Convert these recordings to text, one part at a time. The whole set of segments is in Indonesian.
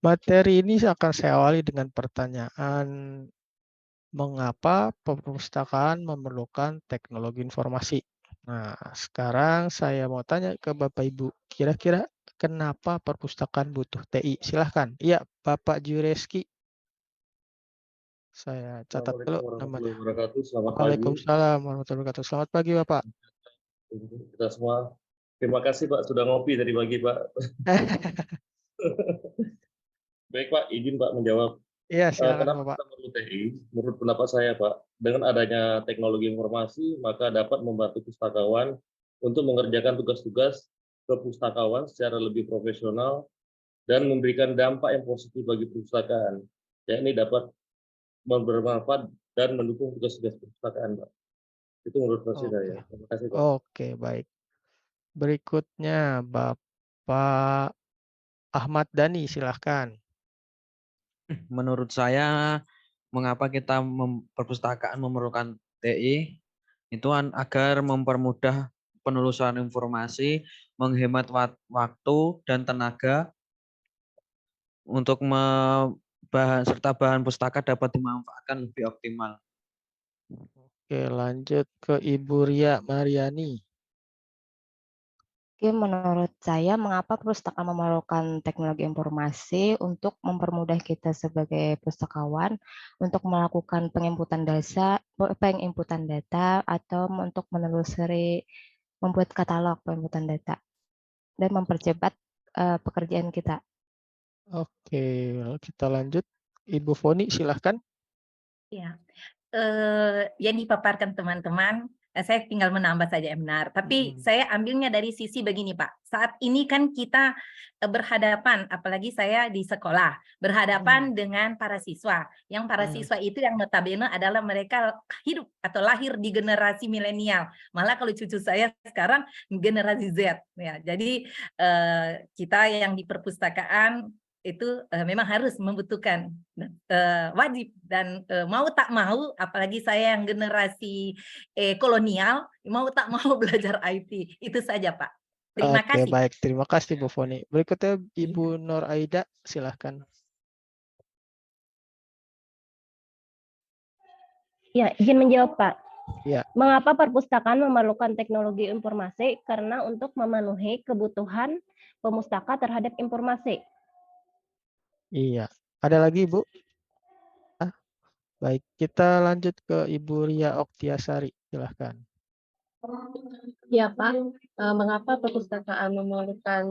Materi ini akan saya awali dengan pertanyaan, mengapa perpustakaan memerlukan teknologi informasi? Nah, sekarang saya mau tanya ke Bapak Ibu, kira-kira kenapa perpustakaan butuh TI? Silahkan. Iya, Bapak Jureski, saya catat dulu Assalamualaikum warahmatullahi namanya. wabarakatuh. Selamat pagi Waalaikumsalam warahmatullahi wabarakatuh. Selamat pagi, Bapak. untuk kita semua. Terima kasih Pak sudah ngopi tadi pagi Pak. Baik Pak, izin Pak menjawab. Iya, silakan Kenapa Bapak. kita perlu TI? Menurut pendapat saya Pak, dengan adanya teknologi informasi maka dapat membantu pustakawan untuk mengerjakan tugas-tugas kepustakawan secara lebih profesional dan memberikan dampak yang positif bagi perpustakaan. Yakni dapat bermanfaat dan mendukung tugas-tugas perpustakaan Pak. Itu menurut versi Oke. saya. Terima kasih Pak. Oke, baik. Berikutnya Bapak Ahmad Dhani, silahkan. Menurut saya, mengapa kita perpustakaan memerlukan TI itu agar mempermudah penelusuran informasi, menghemat waktu dan tenaga untuk serta bahan pustaka dapat dimanfaatkan lebih optimal. Oke, lanjut ke Ibu Ria Mariani. Oke, menurut saya mengapa perpustakaan memerlukan teknologi informasi untuk mempermudah kita sebagai pustakawan untuk melakukan penginputan data atau untuk menelusuri, membuat katalog penginputan data dan mempercepat pekerjaan kita. Oke, kita lanjut. Ibu Foni, silahkan. Ya, yang dipaparkan teman-teman, saya tinggal menambah saja yang benar. Tapi saya ambilnya dari sisi begini Pak, saat ini kan kita berhadapan, apalagi saya di sekolah, berhadapan dengan para siswa. Yang para siswa itu yang notabene adalah mereka hidup atau lahir di generasi milenial. Malah kalau cucu saya sekarang generasi Z. Ya, jadi kita yang di perpustakaan itu memang harus membutuhkan wajib dan mau tak mau, apalagi saya yang generasi kolonial, mau tak mau belajar IT. Itu saja Pak. Terima Oke, kasih. baik. Terima kasih Bu Foni. Berikutnya Ibu Nur Aida, silahkan. Ya, izin menjawab Pak. Ya. Mengapa perpustakaan memerlukan teknologi informasi? Karena untuk memenuhi kebutuhan pemustaka terhadap informasi. Iya. Ada lagi Ibu? Baik, kita lanjut ke Ibu Ria Oktiasari, silahkan. Ya Pak, mengapa perpustakaan memerlukan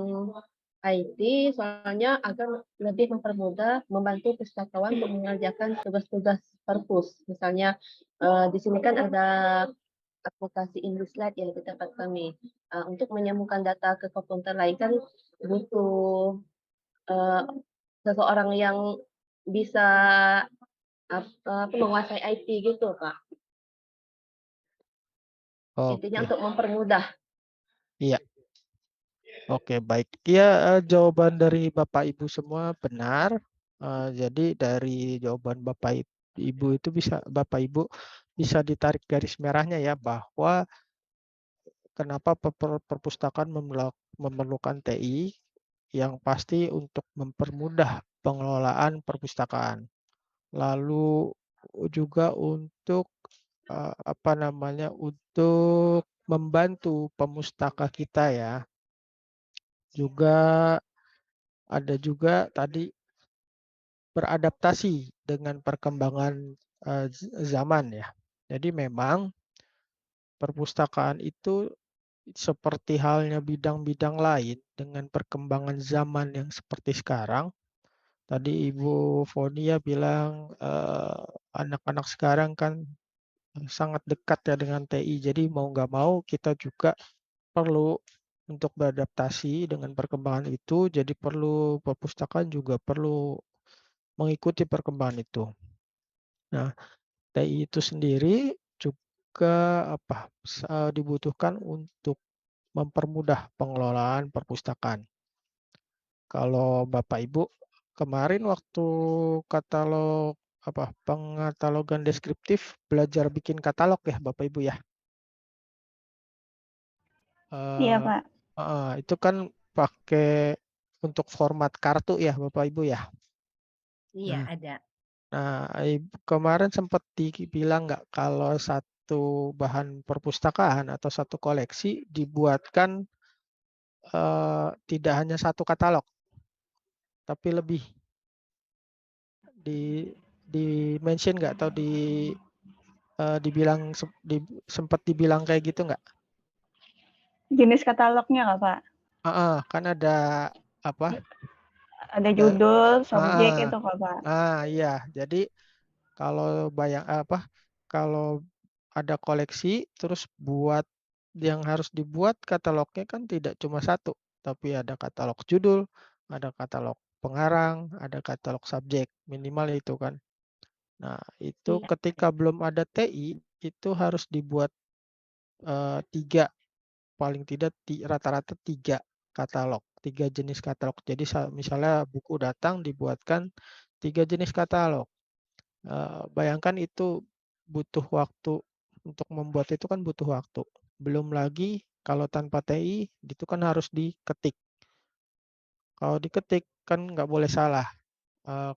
IT? Soalnya agar lebih mempermudah membantu pustakawan untuk mengerjakan tugas-tugas perpus. Misalnya di sini kan ada aplikasi Indoslide yang di tempat kami. Untuk menyambungkan data ke komputer lain kan butuh seseorang yang bisa menguasai IT gitu Pak. Intinya Oke. untuk mempermudah. Iya. Oke, baik. Iya, jawaban dari Bapak Ibu semua benar. Jadi dari jawaban Bapak Ibu itu Bapak Ibu bisa ditarik garis merahnya ya, bahwa kenapa perpustakaan memerlukan TI, yang pasti untuk mempermudah pengelolaan perpustakaan. Lalu juga untuk untuk membantu pemustaka kita ya. Juga ada juga tadi beradaptasi dengan perkembangan zaman ya. Jadi memang perpustakaan itu seperti halnya bidang-bidang lain dengan perkembangan zaman yang seperti sekarang. Tadi Ibu Fonia bilang anak-anak sekarang kan sangat dekat ya dengan TI. Jadi mau nggak mau kita juga perlu untuk beradaptasi dengan perkembangan itu. Jadi perpustakaan juga perlu mengikuti perkembangan itu. Nah, TI itu sendiri juga dibutuhkan untuk mempermudah pengelolaan perpustakaan. Kalau Bapak Ibu kemarin waktu pengkatalogan deskriptif belajar bikin katalog ya Bapak Ibu ya. Iya Pak. Itu kan pakai untuk format kartu ya Bapak Ibu ya. Iya, Nah, ada. kemarin sempat dibilang nggak kalau satu bahan perpustakaan atau satu koleksi dibuatkan tidak hanya satu katalog, tapi lebih. Di mention nggak atau dibilang sempat dibilang kayak gitu nggak? Jenis katalognya nggak, Pak? Kan ada apa? Ada judul, subjek Ah, itu kok, Pak. Iya. Jadi kalau kalau ada koleksi terus yang harus dibuat katalognya kan tidak cuma satu, tapi ada katalog judul, ada katalog pengarang, ada katalog subjek, minimal itu kan. Nah, itu Iya. ketika belum ada TI, itu harus dibuat 3, paling tidak rata-rata 3 katalog, 3 jenis katalog. Jadi misalnya buku datang dibuatkan 3 jenis katalog. Bayangkan itu butuh waktu, untuk membuat itu kan butuh waktu. Belum lagi kalau tanpa TI, itu kan harus diketik. Kalau diketik kan nggak boleh salah.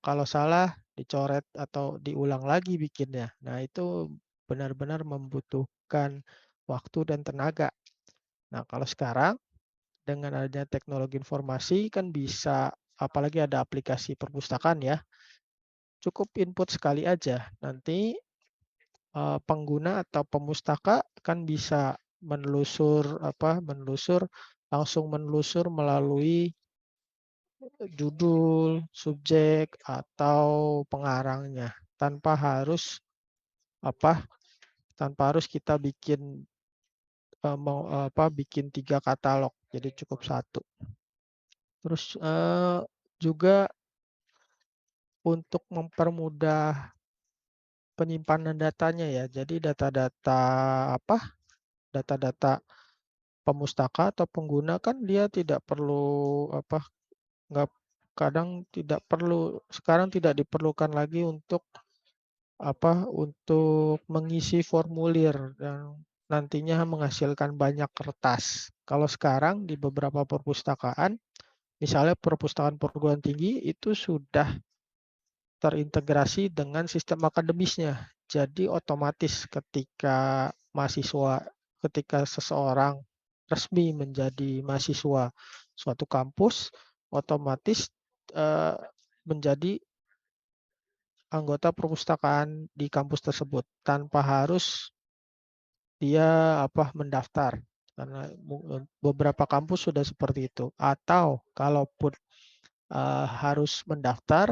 Kalau salah dicoret atau diulang lagi bikinnya. Nah, itu benar-benar membutuhkan waktu dan tenaga. Nah, kalau sekarang dengan adanya teknologi informasi kan bisa, apalagi ada aplikasi perpustakaan ya, cukup input sekali aja. Nanti pengguna atau pemustaka kan bisa langsung menelusur melalui judul, subjek, atau pengarangnya tanpa harus kita bikin 3 katalog, jadi cukup satu. Terus juga untuk mempermudah penyimpanan datanya ya. Jadi data-data pemustaka atau pengguna kan dia tidak perlu nggak sekarang tidak diperlukan lagi untuk mengisi formulir yang nantinya menghasilkan banyak kertas. Kalau sekarang di beberapa perpustakaan, misalnya perpustakaan perguruan tinggi itu sudah terintegrasi dengan sistem akademisnya. Jadi otomatis ketika seseorang resmi menjadi mahasiswa suatu kampus, otomatis menjadi anggota perpustakaan di kampus tersebut tanpa harus dia mendaftar. Karena beberapa kampus sudah seperti itu. Atau kalaupun harus mendaftar,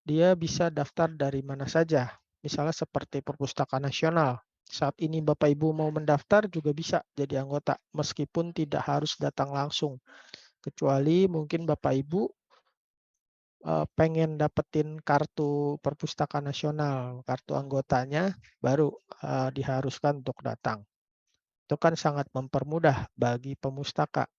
dia bisa daftar dari mana saja. Misalnya seperti Perpustakaan Nasional. Saat ini Bapak Ibu mau mendaftar juga bisa jadi anggota, meskipun tidak harus datang langsung. Kecuali mungkin Bapak Ibu pengen dapetin kartu Perpustakaan Nasional, kartu anggotanya, baru diharuskan untuk datang. Itu kan sangat mempermudah bagi pemustaka.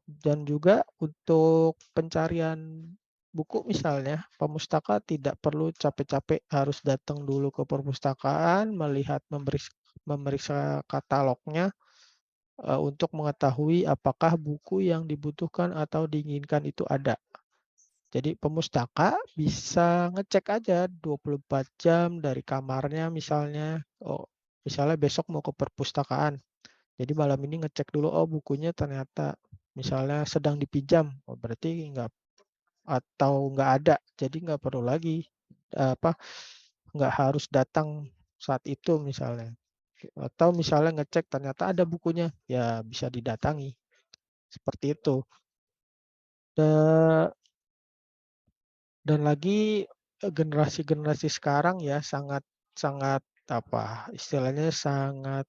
Dan juga untuk pencarian buku misalnya, pemustaka tidak perlu capek-capek harus datang dulu ke perpustakaan, memeriksa katalognya untuk mengetahui apakah buku yang dibutuhkan atau diinginkan itu ada. Jadi pemustaka bisa ngecek aja 24 jam dari kamarnya misalnya. Misalnya besok mau ke perpustakaan. Jadi malam ini ngecek dulu, bukunya ternyata misalnya sedang dipinjam, berarti nggak ada, jadi nggak perlu lagi nggak harus datang saat itu misalnya. Atau misalnya ngecek ternyata ada bukunya, ya bisa didatangi. Seperti itu. Dan lagi generasi-generasi sekarang ya sangat istilahnya sangat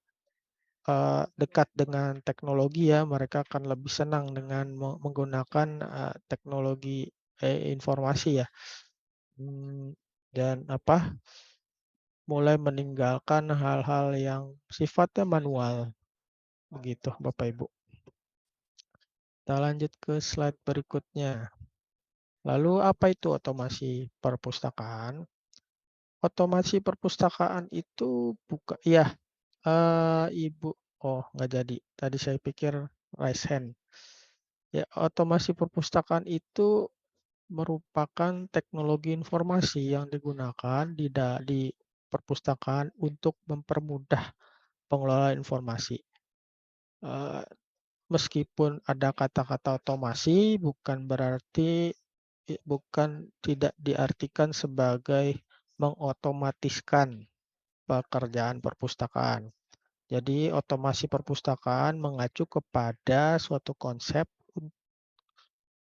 dekat dengan teknologi ya, mereka akan lebih senang dengan menggunakan teknologi informasi ya. Dan mulai meninggalkan hal-hal yang sifatnya manual. Begitu Bapak Ibu. Kita lanjut ke slide berikutnya. Lalu apa itu otomasi perpustakaan? Otomasi perpustakaan itu Ibu. Oh, nggak jadi. Tadi saya pikir raise hand. Ya, otomasi perpustakaan itu merupakan teknologi informasi yang digunakan di perpustakaan untuk mempermudah pengelolaan informasi. Eee, Meskipun ada kata-kata otomasi, bukan tidak diartikan sebagai mengotomatiskan pekerjaan perpustakaan. Jadi otomasi perpustakaan mengacu kepada suatu konsep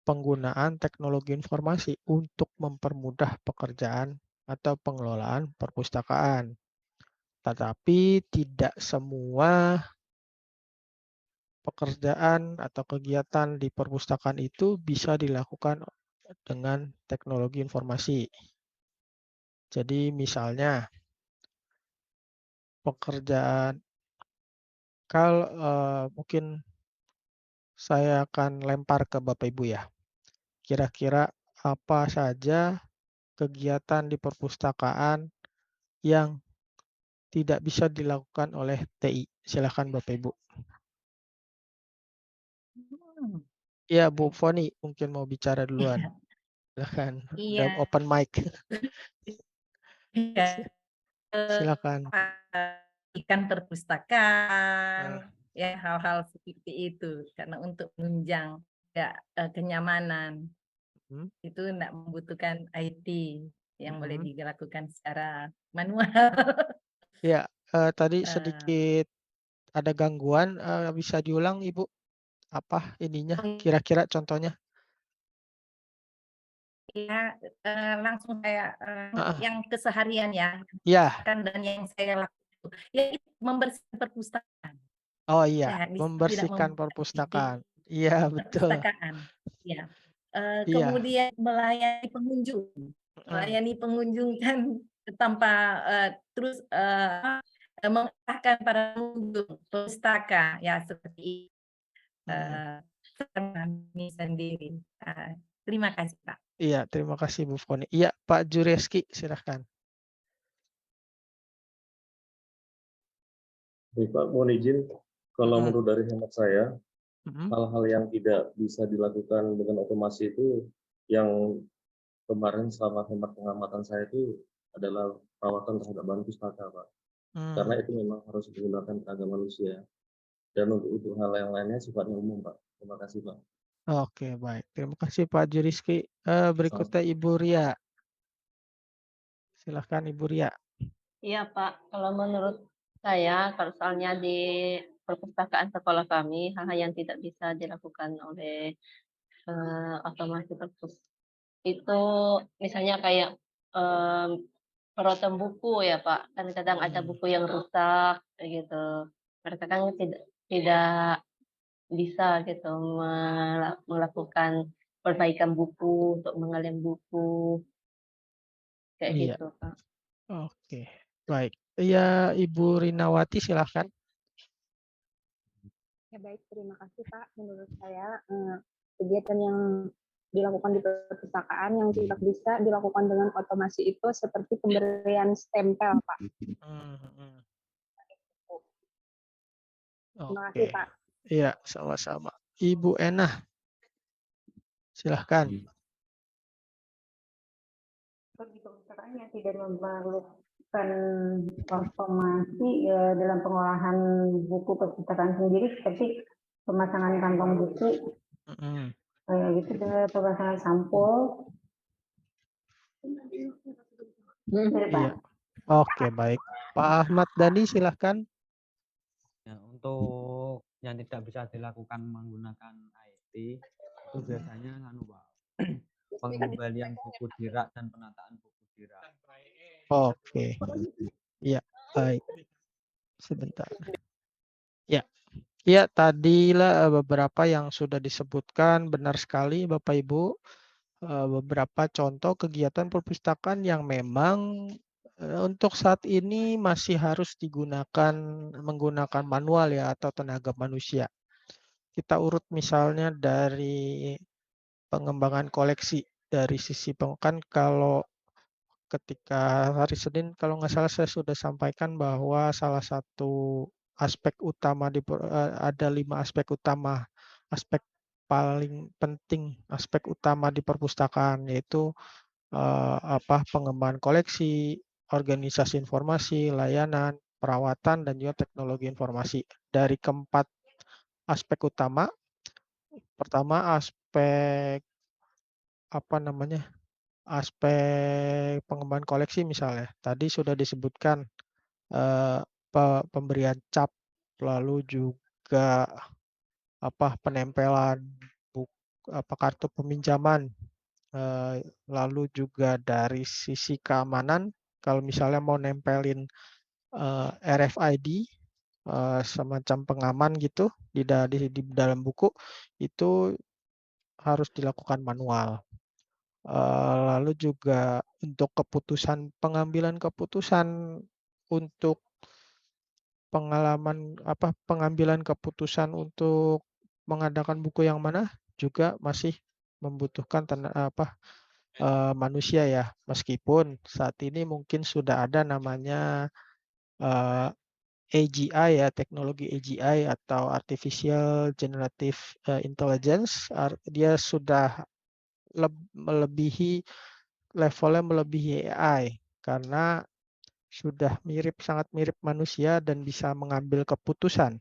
penggunaan teknologi informasi untuk mempermudah pekerjaan atau pengelolaan perpustakaan. Tetapi tidak semua pekerjaan atau kegiatan di perpustakaan itu bisa dilakukan dengan teknologi informasi. Jadi misalnya pekerjaan mungkin saya akan lempar ke Bapak Ibu ya. Kira-kira apa saja kegiatan di perpustakaan yang tidak bisa dilakukan oleh TI? Silakan Bapak Ibu. Hmm, Ya, Bu Foni mungkin mau bicara duluan. Silakan, udah Iya, open mic. iya. Silakan. Ikan perpustakaan, Nah, ya hal-hal seperti itu. Karena untuk menunjang ya, kenyamanan mhm, itu tidak membutuhkan IT yang boleh mhm. dilakukan secara manual. Ya, tadi Eh, sedikit ada gangguan, bisa diulang Ibu? Apa ininya, kira-kira contohnya? Ya, langsung saya Heeh. yang keseharian ya, Iya. kan dan yang saya lakukan ya itu membersihkan perpustakaan. Oh iya, Ya, bisa tidak membersihkan membutuhkan IT perpustakaan. Iya, betul. perpustakaan. Ya, Iya, kemudian melayani pengunjung. mhm, Melayani pengunjung kan tanpa terus mengarahkan para pengunjung pustaka ya seperti mhm. eh, kami sendiri. Terima kasih Pak. Iya, terima kasih Bu Foni. Iya, Pak Jureski, silahkan. Baik, Pak, mohon izin, kalau Mhm, menurut dari hemat saya, mhm, hal-hal yang tidak bisa dilakukan dengan otomasi itu yang kemarin selama hemat pengamatan saya itu adalah perawatan terhadap bahan pustaka, Pak. Karena mmm. itu memang harus menggunakan tenaga manusia. Dan untuk hal yang lainnya sifatnya umum, Pak. Terima kasih, Pak. Oke, baik. Terima kasih Pak Jureski. Sama. Berikutnya Ibu Ria. Silahkan Ibu Ria. Iya, Pak. Kalau menurut saya, kalau soalnya di perpustakaan sekolah kami, hal-hal yang tidak bisa dilakukan oleh otomasi perpus itu misalnya kayak perotem buku ya, Pak. Kan kadang ada Mhm, buku yang rusak kayak gitu. Mereka kan tidak tidak bisa gitu melakukan perbaikan buku untuk mengalem buku kayak iya, gitu, Pak. oke, baik. Iya, Ibu Rinawati silahkan. Ya baik, terima kasih Pak. Menurut saya kegiatan yang dilakukan di perpustakaan yang tidak bisa dilakukan dengan otomasi itu seperti pemberian stempel, Pak. Mhm, Terima oke. kasih Pak. Iya, sama-sama. Ibu Enah, silahkan. Bagi perpustakaan yang tidak memerlukan otomasi dalam pengolahan buku perpustakaan sendiri seperti pemasangan kantong buku, Mhm, gitu, pemasangan sampul. iya. Oke, baik. Pak Ahmad Dhani silahkan. Ya, untuk yang tidak bisa dilakukan menggunakan IT itu biasanya anu Pak, pengembalian buku di rak dan penataan buku di rak. Oke, iya, baik. Sebentar. Ya, iya tadilah beberapa yang sudah disebutkan benar sekali Bapak Ibu, beberapa contoh kegiatan perpustakaan yang memang, untuk saat ini masih harus menggunakan manual ya atau tenaga manusia. Kita urut misalnya dari pengembangan koleksi, dari sisi kan kalau ketika hari Senin kalau nggak salah saya sudah sampaikan bahwa salah satu aspek utama ada 5 aspek utama, aspek paling penting, aspek utama di perpustakaan, yaitu pengembangan koleksi, organisasi informasi, layanan, perawatan, dan juga teknologi informasi. Dari keempat aspek utama, pertama aspek aspek pengembangan koleksi misalnya. Tadi sudah disebutkan pemberian cap, lalu juga penempelan kartu peminjaman, lalu juga dari sisi keamanan, kalau misalnya mau nempelin RFID, semacam pengaman gitu di dalam buku, itu harus dilakukan manual. Lalu juga untuk pengambilan keputusan untuk pengambilan keputusan untuk mengadakan buku yang mana juga masih membutuhkan manusia ya. Meskipun saat ini mungkin sudah ada namanya AGI ya, teknologi AGI atau Artificial Generative Intelligence. Dia sudah levelnya melebihi AI karena sudah sangat mirip manusia dan bisa mengambil keputusan.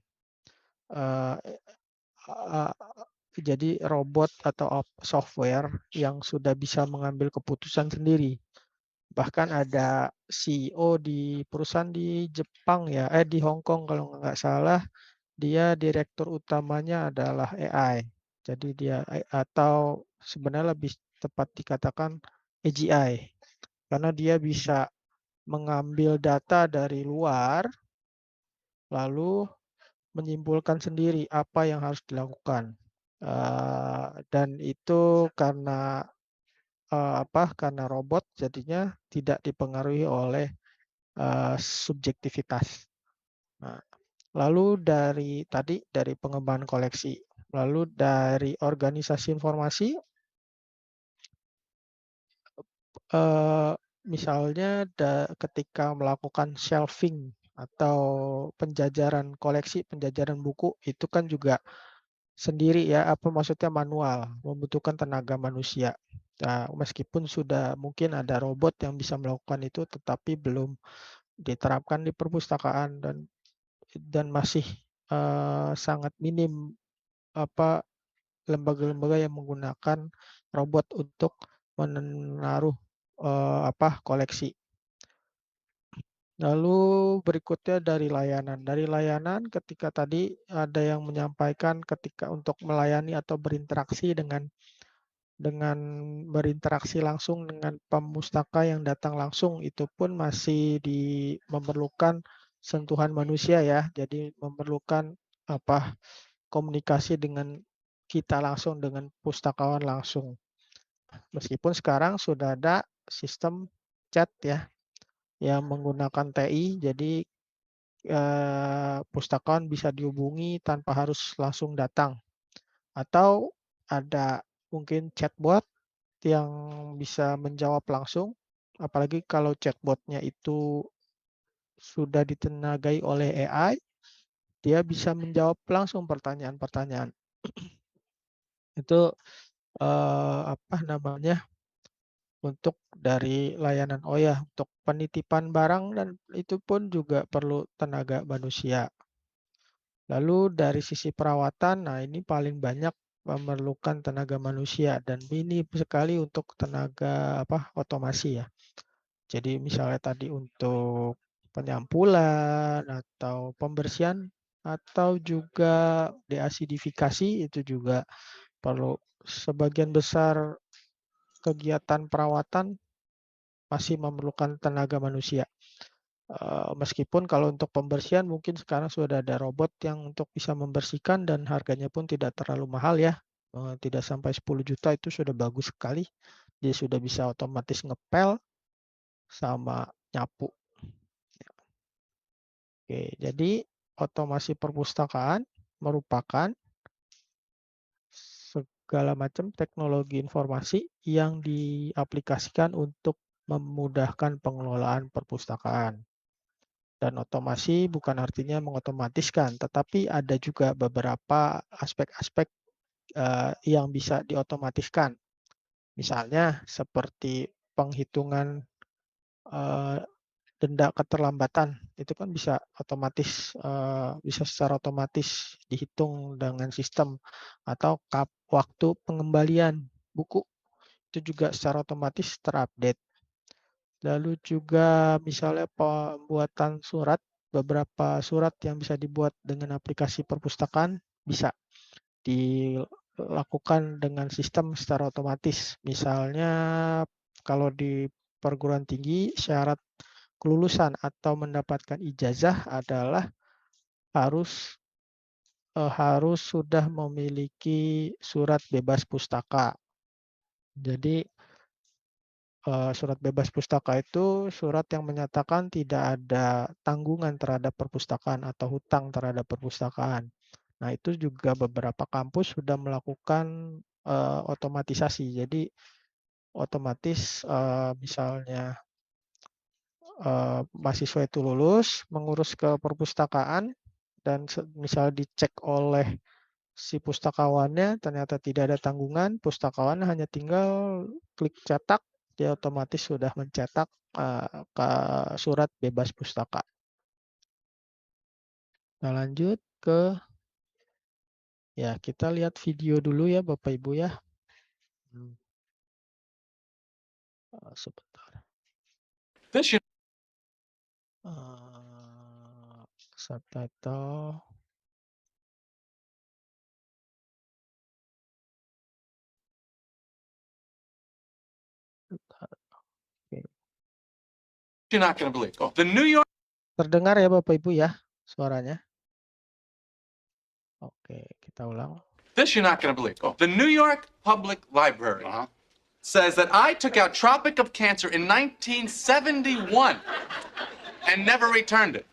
Jadi robot atau software yang sudah bisa mengambil keputusan sendiri. Bahkan ada CEO di perusahaan di Jepang ya, di Hong Kong kalau nggak salah, dia direktur utamanya adalah AI. Jadi dia atau sebenarnya lebih tepat dikatakan AGI, karena dia bisa mengambil data dari luar, lalu menyimpulkan sendiri apa yang harus dilakukan. Dan itu karena karena robot jadinya tidak dipengaruhi oleh subjektivitas. Nah, lalu dari pengembangan koleksi, lalu dari organisasi informasi, misalnya ketika melakukan shelving atau penjajaran koleksi, penjajaran buku, itu kan juga sendiri ya, maksudnya manual, membutuhkan tenaga manusia. Nah, meskipun sudah mungkin ada robot yang bisa melakukan itu, tetapi belum diterapkan di perpustakaan dan masih sangat minim lembaga-lembaga yang menggunakan robot untuk menaruh koleksi. Lalu berikutnya dari layanan. Dari layanan ketika tadi ada yang menyampaikan ketika untuk melayani atau berinteraksi dengan berinteraksi langsung dengan pemustaka yang datang langsung, itu pun masih memerlukan sentuhan manusia ya. Jadi memerlukan komunikasi dengan kita langsung, dengan pustakawan langsung. Meskipun sekarang sudah ada sistem chat ya, yang menggunakan TI, jadi pustakawan bisa dihubungi tanpa harus langsung datang. Atau ada mungkin chatbot yang bisa menjawab langsung, apalagi kalau chatbotnya itu sudah ditenagai oleh AI, dia bisa menjawab langsung pertanyaan-pertanyaan. Itu untuk dari layanan. Oh ya, untuk penitipan barang dan itu pun juga perlu tenaga manusia. Lalu dari sisi perawatan, nah ini paling banyak memerlukan tenaga manusia dan minim sekali untuk tenaga otomasi ya. Jadi misalnya tadi untuk penyampulan atau pembersihan atau juga deasidifikasi itu juga perlu. Sebagian besar kegiatan perawatan masih memerlukan tenaga manusia. Meskipun kalau untuk pembersihan mungkin sekarang sudah ada robot yang untuk bisa membersihkan dan harganya pun tidak terlalu mahal ya. Tidak sampai 10 juta itu sudah bagus sekali. Dia sudah bisa otomatis ngepel sama nyapu. Oke, jadi otomasi perpustakaan merupakan segala macam teknologi informasi yang diaplikasikan untuk memudahkan pengelolaan perpustakaan. Dan otomasi bukan artinya mengotomatiskan, tetapi ada juga beberapa aspek-aspek yang bisa diotomatiskan. Misalnya seperti penghitungan denda keterlambatan, itu kan bisa otomatis, bisa secara otomatis dihitung dengan sistem, atau waktu pengembalian buku, itu juga secara otomatis terupdate. Lalu juga misalnya pembuatan surat, beberapa surat yang bisa dibuat dengan aplikasi perpustakaan bisa dilakukan dengan sistem secara otomatis. Misalnya kalau di perguruan tinggi, syarat kelulusan atau mendapatkan ijazah adalah harus sudah memiliki surat bebas pustaka. Jadi surat bebas pustaka itu surat yang menyatakan tidak ada tanggungan terhadap perpustakaan atau hutang terhadap perpustakaan. Nah, itu juga beberapa kampus sudah melakukan otomatisasi. Jadi otomatis misalnya mahasiswa itu lulus, mengurus ke perpustakaan, dan misalnya dicek oleh si pustakawannya ternyata tidak ada tanggungan, pustakawan hanya tinggal klik cetak, dia otomatis sudah mencetak ke surat bebas pustaka. Nah, lanjut ke, ya kita lihat video dulu ya Bapak Ibu ya. Sebentar. Subtitle. You're not going to believe. Oh, the New York. Terdengar ya Bapak Ibu ya suaranya? Oke, kita ulang. This you're not going to believe. Oh, the New York Public Library says that I took out Tropic of Cancer in 1971 and never returned it.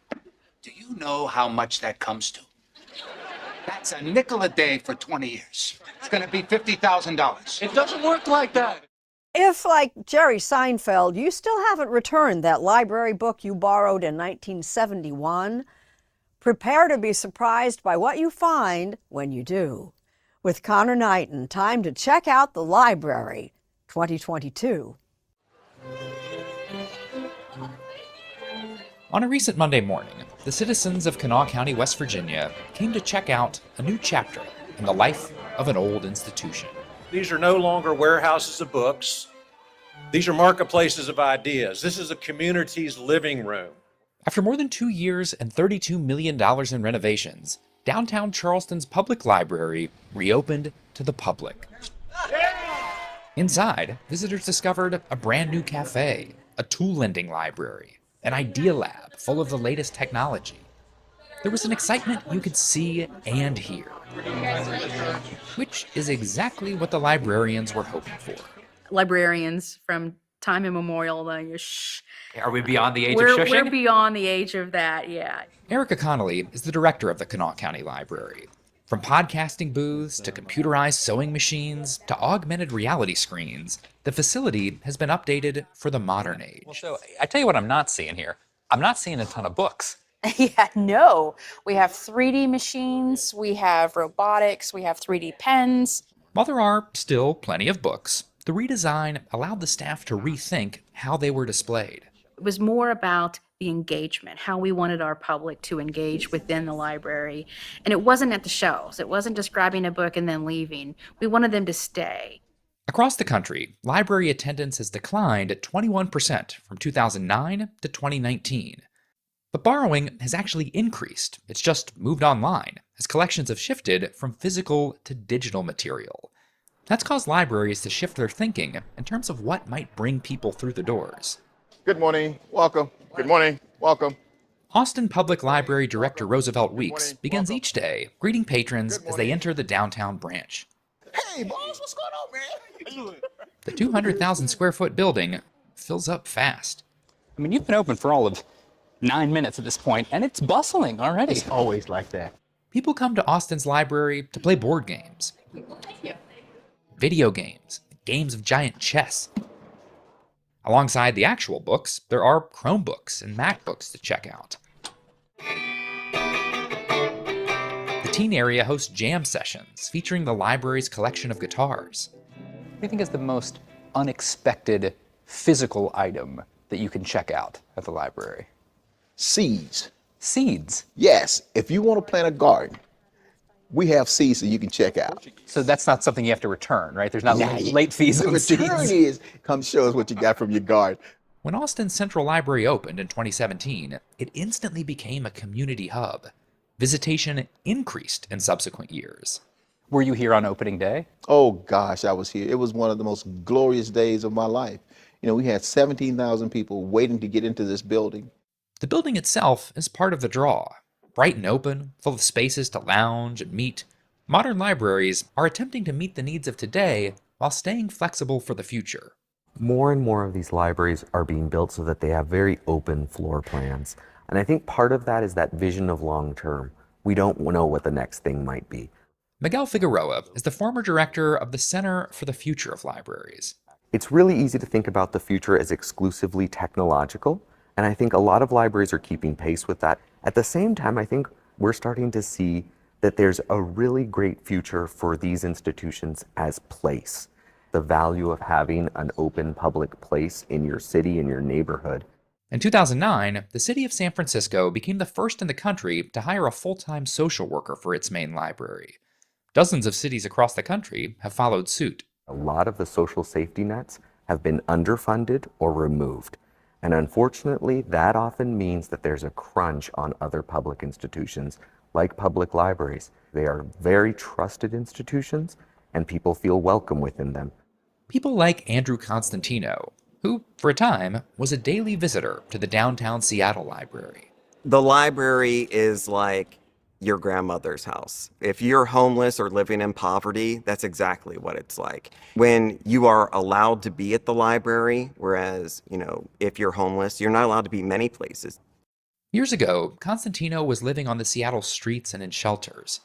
Do you know how much that comes to? That's a nickel a day for 20 years. It's going to be $50,000. It doesn't work like that. If, like Jerry Seinfeld, you still haven't returned that library book you borrowed in 1971, prepare to be surprised by what you find when you do. With Connor Knighton, time to check out the library 2022. On a recent Monday morning, the citizens of Kanawha County, West Virginia, came to check out a new chapter in the life of an old institution. These are no longer warehouses of books. These are marketplaces of ideas. This is a community's living room. After more than 2 years and $32 million in renovations, downtown Charleston's public library reopened to the public. Inside, visitors discovered a brand new cafe, a tool lending library, an idea lab full of the latest technology. There was an excitement you could see and hear, which is exactly what the librarians were hoping for. Librarians from time immemorial, Are we beyond the age of we're shushing? beyond the age of that, yeah. Erica Connolly is the director of the Kanawha County Library. From podcasting booths to computerized sewing machines to augmented reality screens, the facility has been updated for the modern age. Well, so I tell you what I'm not seeing here. I'm not seeing a ton of books. Yeah, no. We have 3D machines, we have robotics, we have 3D pens. While there are still plenty of books, the redesign allowed the staff to rethink how they were displayed. It was more about the engagement, how we wanted our public to engage within the library. And it wasn't at the shelves. It wasn't just grabbing a book and then leaving. We wanted them to stay. Across the country, library attendance has declined at 21% from 2009 to 2019. But borrowing has actually increased. It's just moved online, as collections have shifted from physical to digital material. That's caused libraries to shift their thinking in terms of what might bring people through the doors. Good morning, welcome. Good morning, welcome. Austin Public Library Director Roosevelt Weeks begins each day greeting patrons as they enter the downtown branch. Hey, boss, what's going on, man? How you doing? The 200,000 square foot building fills up fast. I mean, you've been open for all of 9 minutes at this point, and it's bustling already. It's always like that. People come to Austin's library to play board games, video games, games of giant chess. Alongside the actual books, there are Chromebooks and MacBooks to check out. The teen area hosts jam sessions featuring the library's collection of guitars. What do you think is the most unexpected physical item that you can check out at the library? Seeds. Seeds? Yes, if you want to plant a garden, we have seeds that you can check out. So that's not something you have to return, right? There's not Nah, late fees the on return seeds. is, come show us what you got from your garden. When Austin's Central Library opened in 2017, it instantly became a community hub. Visitation increased in subsequent years. Were you here on opening day? Oh gosh, I was here. It was one of the most glorious days of my life. You know, we had 17,000 people waiting to get into this building. The building itself is part of the draw. Bright and open, full of spaces to lounge and meet, modern libraries are attempting to meet the needs of today while staying flexible for the future. More and more of these libraries are being built so that they have very open floor plans. And I think part of that is that vision of long term. We don't know what the next thing might be. Miguel Figueroa is the former director of the Center for the Future of Libraries. It's really easy to think about the future as exclusively technological, and I think a lot of libraries are keeping pace with that. At the same time, I think we're starting to see that there's a really great future for these institutions as place. The value of having an open public place in your city, in your neighborhood. In 2009, the city of San Francisco became the first in the country to hire a full-time social worker for its main library. Dozens of cities across the country have followed suit. A lot of the social safety nets have been underfunded or removed. And unfortunately, that often means that there's a crunch on other public institutions like public libraries. They are very trusted institutions, and people feel welcome within them. People like Andrew Constantino, who, for a time, was a daily visitor to the downtown Seattle library. The library is like your grandmother's house. If you're homeless or living in poverty, that's exactly what it's like. When you are allowed to be at the library, whereas, if you're homeless, you're not allowed to be many places. Years ago, Constantino was living on the Seattle streets and in shelters.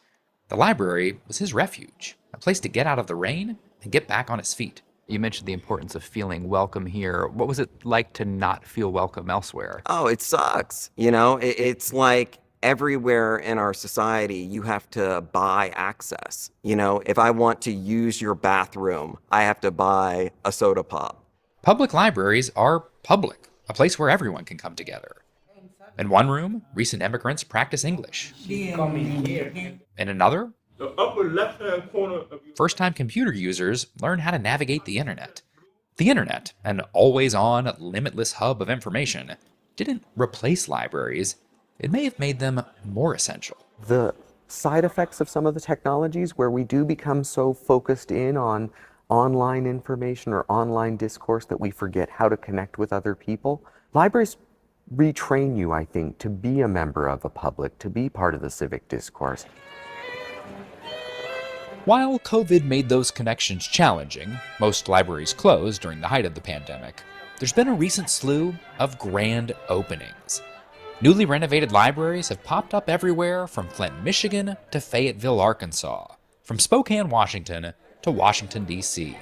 The library was his refuge, a place to get out of the rain and get back on his feet. You mentioned the importance of feeling welcome here. What was it like to not feel welcome elsewhere? Oh, it sucks. It's like everywhere in our society, you have to buy access. If I want to use your bathroom, I have to buy a soda pop. Public libraries are public, a place where everyone can come together. In one room, recent immigrants practice English. In another, the upper left-hand corner of your first-time computer users learn how to navigate the internet. The internet, an always-on, limitless hub of information, didn't replace libraries. It may have made them more essential. The side effects of some of the technologies where we do become so focused in on online information or online discourse that we forget how to connect with other people. Libraries retrain you, I think, to be a member of the public, to be part of the civic discourse. While COVID made those connections challenging, most libraries closed during the height of the pandemic, there's been a recent slew of grand openings. Newly renovated libraries have popped up everywhere from Flint, Michigan to Fayetteville, Arkansas, from Spokane, Washington to Washington, D.C.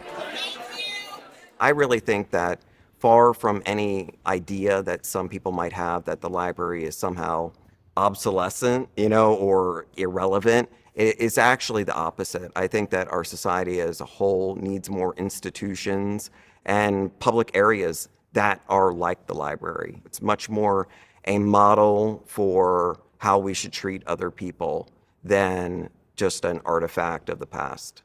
I really think that far from any idea that some people might have that the library is somehow obsolescent, or irrelevant, it's actually the opposite. I think that our society as a whole needs more institutions and public areas that are like the library. It's much more a model for how we should treat other people than just an artifact of the past.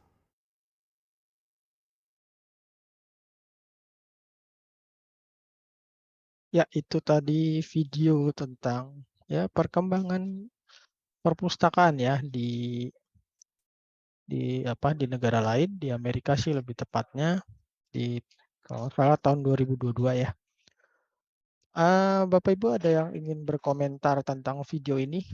Ya, itu tadi video tentang perkembangan perpustakaan ya di negara lain, di Amerika sih lebih tepatnya, kalau nggak salah tahun 2022 ya. Bapak Ibu ada yang ingin berkomentar tentang video ini?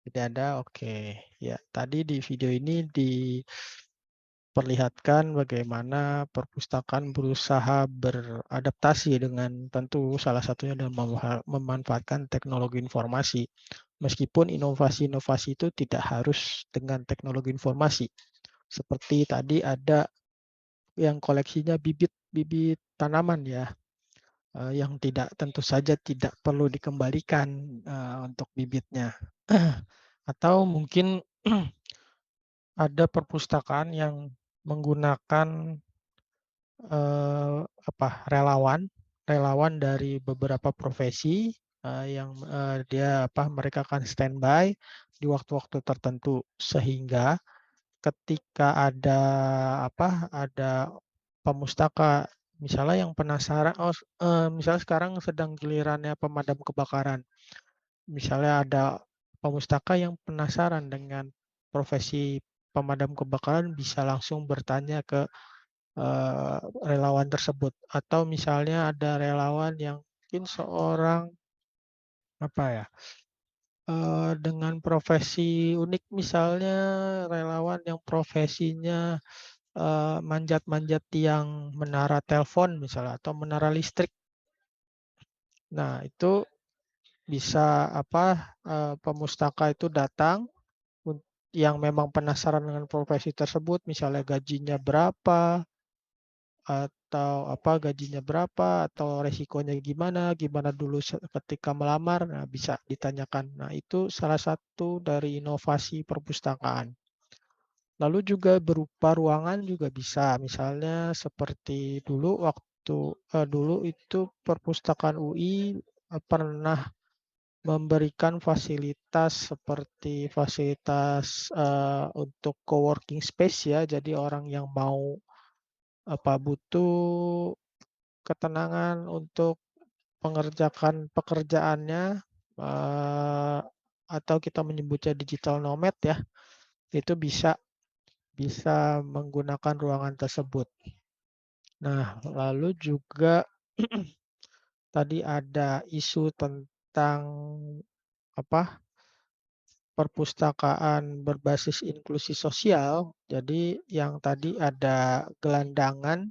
Tidak ada, oke. Ya, tadi di video ini diperlihatkan bagaimana perpustakaan berusaha beradaptasi dengan tentu salah satunya dengan memanfaatkan teknologi informasi. Meskipun inovasi-inovasi itu tidak harus dengan teknologi informasi. Seperti tadi ada yang koleksinya bibit tanaman ya. yang tentu saja tidak perlu dikembalikan untuk bibitnya. Atau mungkin ada perpustakaan yang menggunakan relawan dari beberapa profesi yang mereka akan standby di waktu-waktu tertentu, sehingga ketika ada pemustaka misalnya yang penasaran, misalnya sekarang sedang gilirannya pemadam kebakaran, misalnya ada pemustaka yang penasaran dengan profesi pemadam kebakaran, bisa langsung bertanya ke relawan tersebut. Atau misalnya ada relawan yang mungkin seorang dengan profesi unik, misalnya relawan yang profesinya manjat-manjat tiang menara telepon misalnya atau menara listrik. Nah, itu bisa pemustaka itu datang yang memang penasaran dengan profesi tersebut, misalnya gajinya berapa, atau resikonya gimana dulu ketika melamar, nah bisa ditanyakan. Nah, itu salah satu dari inovasi perpustakaan. Lalu juga berupa ruangan juga bisa, misalnya seperti dulu itu perpustakaan UI pernah memberikan fasilitas seperti fasilitas untuk co-working space ya, jadi orang yang mau butuh ketenangan untuk mengerjakan pekerjaannya, atau kita menyebutnya digital nomad ya, itu bisa menggunakan ruangan tersebut. Nah, lalu juga tadi ada isu tentang perpustakaan berbasis inklusi sosial. Jadi yang tadi ada gelandangan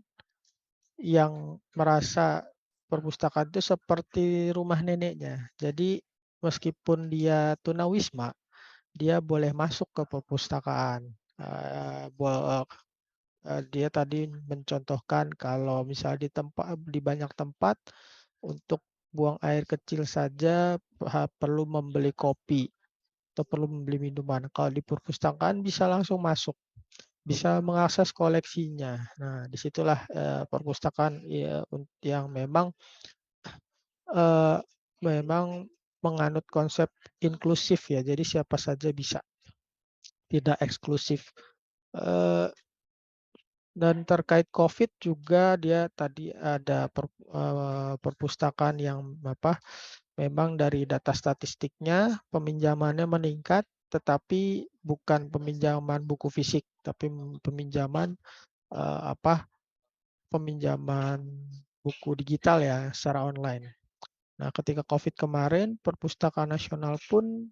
yang merasa perpustakaan itu seperti rumah neneknya. Jadi meskipun dia tunawisma, dia boleh masuk ke perpustakaan. Dia tadi mencontohkan kalau misalnya di banyak tempat untuk buang air kecil saja perlu membeli kopi atau perlu membeli minuman. Kalau di perpustakaan bisa langsung masuk, bisa mengakses koleksinya. Nah, disitulah perpustakaan yang memang menganut konsep inklusif ya. Jadi siapa saja bisa, tidak eksklusif. Dan terkait COVID juga dia tadi ada perpustakaan yang memang dari data statistiknya peminjamannya meningkat, tetapi bukan peminjaman buku fisik, tapi peminjaman peminjaman buku digital ya secara online. Nah, ketika COVID kemarin, Perpustakaan Nasional pun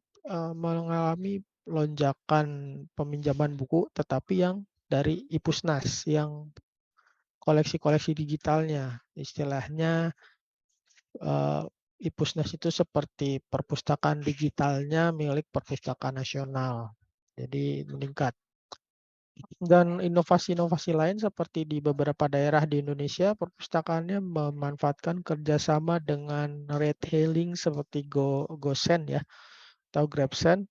mengalami lonjakan peminjaman buku, tetapi yang dari IPUSNAS, yang koleksi-koleksi digitalnya. Istilahnya IPUSNAS itu seperti perpustakaan digitalnya milik Perpustakaan Nasional. Jadi meningkat. Dan inovasi-inovasi lain seperti di beberapa daerah di Indonesia, perpustakaannya memanfaatkan kerjasama dengan ride-hailing seperti GoSend ya, atau GrabSend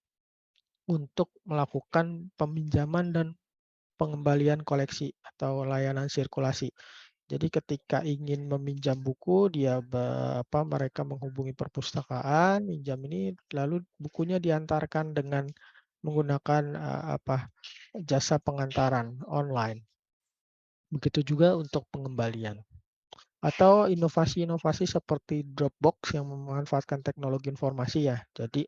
untuk melakukan peminjaman dan pengembalian koleksi atau layanan sirkulasi. Jadi ketika ingin meminjam buku, mereka menghubungi perpustakaan, minjam ini, lalu bukunya diantarkan dengan menggunakan jasa pengantaran online. Begitu juga untuk pengembalian. Atau inovasi-inovasi seperti Dropbox yang memanfaatkan teknologi informasi ya. Jadi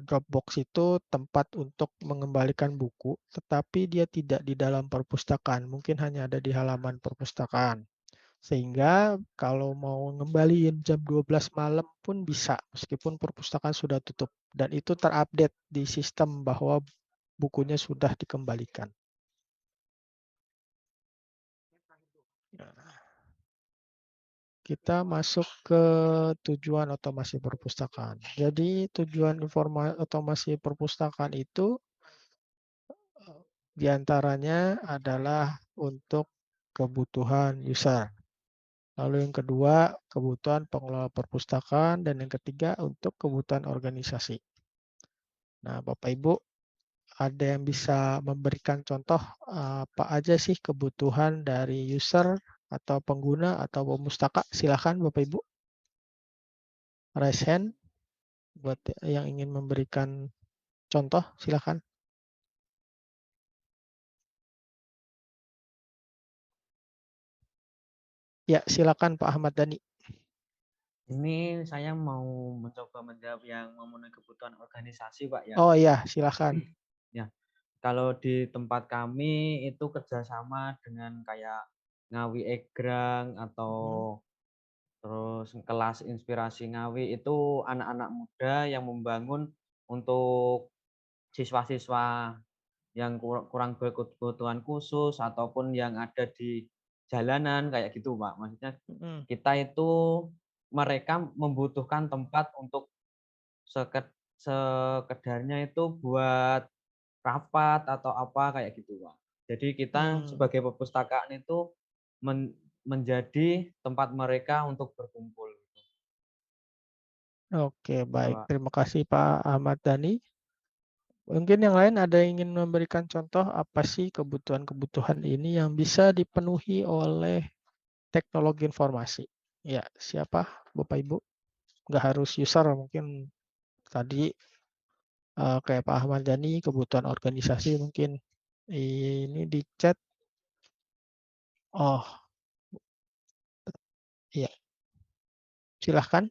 Dropbox itu tempat untuk mengembalikan buku, tetapi dia tidak di dalam perpustakaan, mungkin hanya ada di halaman perpustakaan. Sehingga kalau mau ngembaliin jam 12 malam pun bisa, meskipun perpustakaan sudah tutup. Dan itu terupdate di sistem bahwa bukunya sudah dikembalikan. Kita masuk ke tujuan otomasi perpustakaan. Jadi tujuan otomasi perpustakaan itu diantaranya adalah untuk kebutuhan user. Lalu yang kedua, kebutuhan pengelola perpustakaan, dan yang ketiga untuk kebutuhan organisasi. Nah, Bapak Ibu, ada yang bisa memberikan contoh apa aja sih kebutuhan dari user atau pengguna atau pemustaka? Silakan Bapak Ibu. Raise hand buat yang ingin memberikan contoh, silakan. Ya, silakan Pak Ahmad Dhani. Ini saya mau mencoba menjawab yang memenuhi kebutuhan organisasi, Pak, ya. Oh iya, silakan. Ya, kalau di tempat kami itu kerjasama dengan kayak Ngawi Egrang atau terus kelas inspirasi Ngawi, itu anak-anak muda yang membangun untuk siswa-siswa yang kurang berkebutuhan khusus ataupun yang ada di jalanan kayak gitu, Pak. Maksudnya kita itu mereka membutuhkan tempat untuk sekedarnya itu buat rapat atau apa kayak gitu, Pak. Jadi kita sebagai perpustakaan itu menjadi tempat mereka untuk berkumpul. Oke, Ya, baik. Pak. Terima kasih Pak Ahmad Dhani. Mungkin yang lain ada yang ingin memberikan contoh apa sih kebutuhan-kebutuhan ini yang bisa dipenuhi oleh teknologi informasi? Ya, siapa? Bapak Ibu? Nggak harus user, mungkin tadi kayak Pak Ahmad Dhani, kebutuhan organisasi mungkin. Ini di chat. Oh, iya. Silahkan.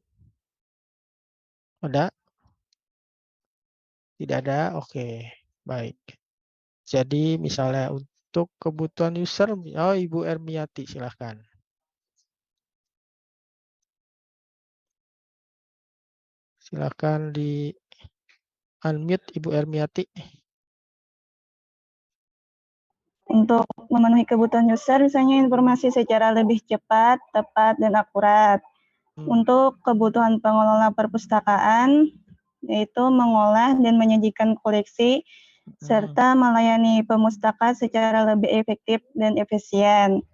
Ada? Tidak ada? Oke, baik. Jadi misalnya untuk kebutuhan user, oh Ibu Ermiati, silahkan. Silahkan di unmute Ibu Ermiati. Untuk memenuhi kebutuhan user, misalnya informasi secara lebih cepat, tepat, dan akurat. Untuk kebutuhan pengelola perpustakaan, yaitu mengolah dan menyajikan koleksi, serta melayani pemustaka secara lebih efektif dan efisien.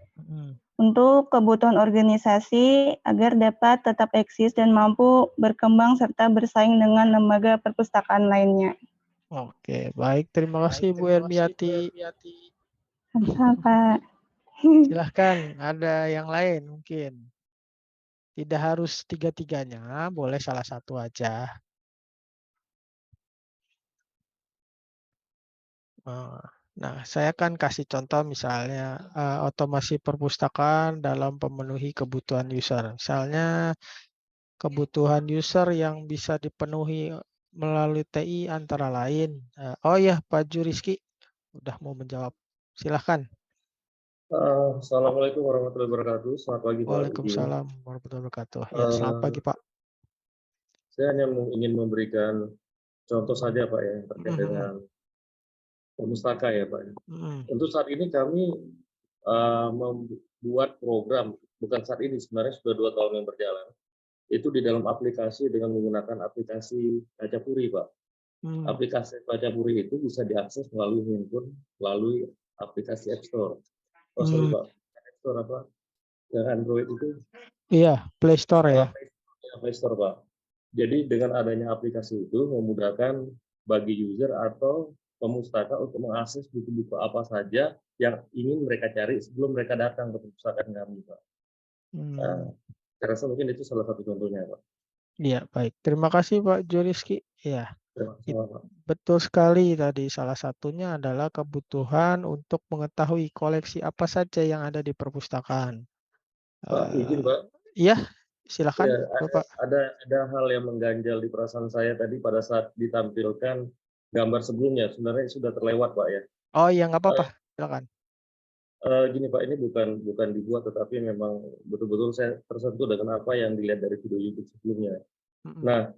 Untuk kebutuhan organisasi, agar dapat tetap eksis dan mampu berkembang serta bersaing dengan lembaga perpustakaan lainnya. Oke, baik. Terima kasih Bu Ermiati. Sama, Pak. Silahkan, ada yang lain mungkin. Tidak harus tiga-tiganya, boleh salah satu aja. Nah, saya akan kasih contoh misalnya otomasi perpustakaan dalam pemenuhi kebutuhan user. Misalnya kebutuhan user yang bisa dipenuhi melalui TI antara lain. Oh ya, Pak Juriski udah mau menjawab. Silahkan. Assalamualaikum warahmatullahi wabarakatuh. Selamat pagi Pak. Waalaikumsalam warahmatullahi wabarakatuh. Ya, selamat pagi Pak. Saya hanya ingin memberikan contoh saja Pak ya terkait dengan pemustaka ya Pak. Untuk saat ini kami membuat program, bukan saat ini sebenarnya sudah 2 tahun yang berjalan, itu di dalam aplikasi dengan menggunakan aplikasi Pacapuri Pak. Aplikasi Pacapuri itu bisa diakses melalui handphone, melalui aplikasi App Store. Oh sorry Pak, App Store apa? Yang Android itu? Iya, Play Store ya. Play Store Pak. Jadi dengan adanya aplikasi itu memudahkan bagi user atau pemustaka untuk mengakses buku-buku apa saja yang ingin mereka cari sebelum mereka datang ke perpustakaan kami, Pak. Saya rasa mungkin itu salah satu contohnya, Pak. Iya, baik. Terima kasih Pak Juriski. Ya, Terima kasih, Pak. betul sekali tadi. Salah satunya adalah kebutuhan untuk mengetahui koleksi apa saja yang ada di perpustakaan. Pak, izin Pak. Iya, silakan Ya, Bapak. ada hal yang mengganjal di perasaan saya tadi pada saat ditampilkan gambar sebelumnya. Sebenarnya sudah terlewat, Pak ya. Oh iya, nggak apa-apa. Silakan. Gini Pak, ini bukan dibuat, tetapi memang betul-betul saya tersentuh dengan apa yang dilihat dari video YouTube sebelumnya. Nah,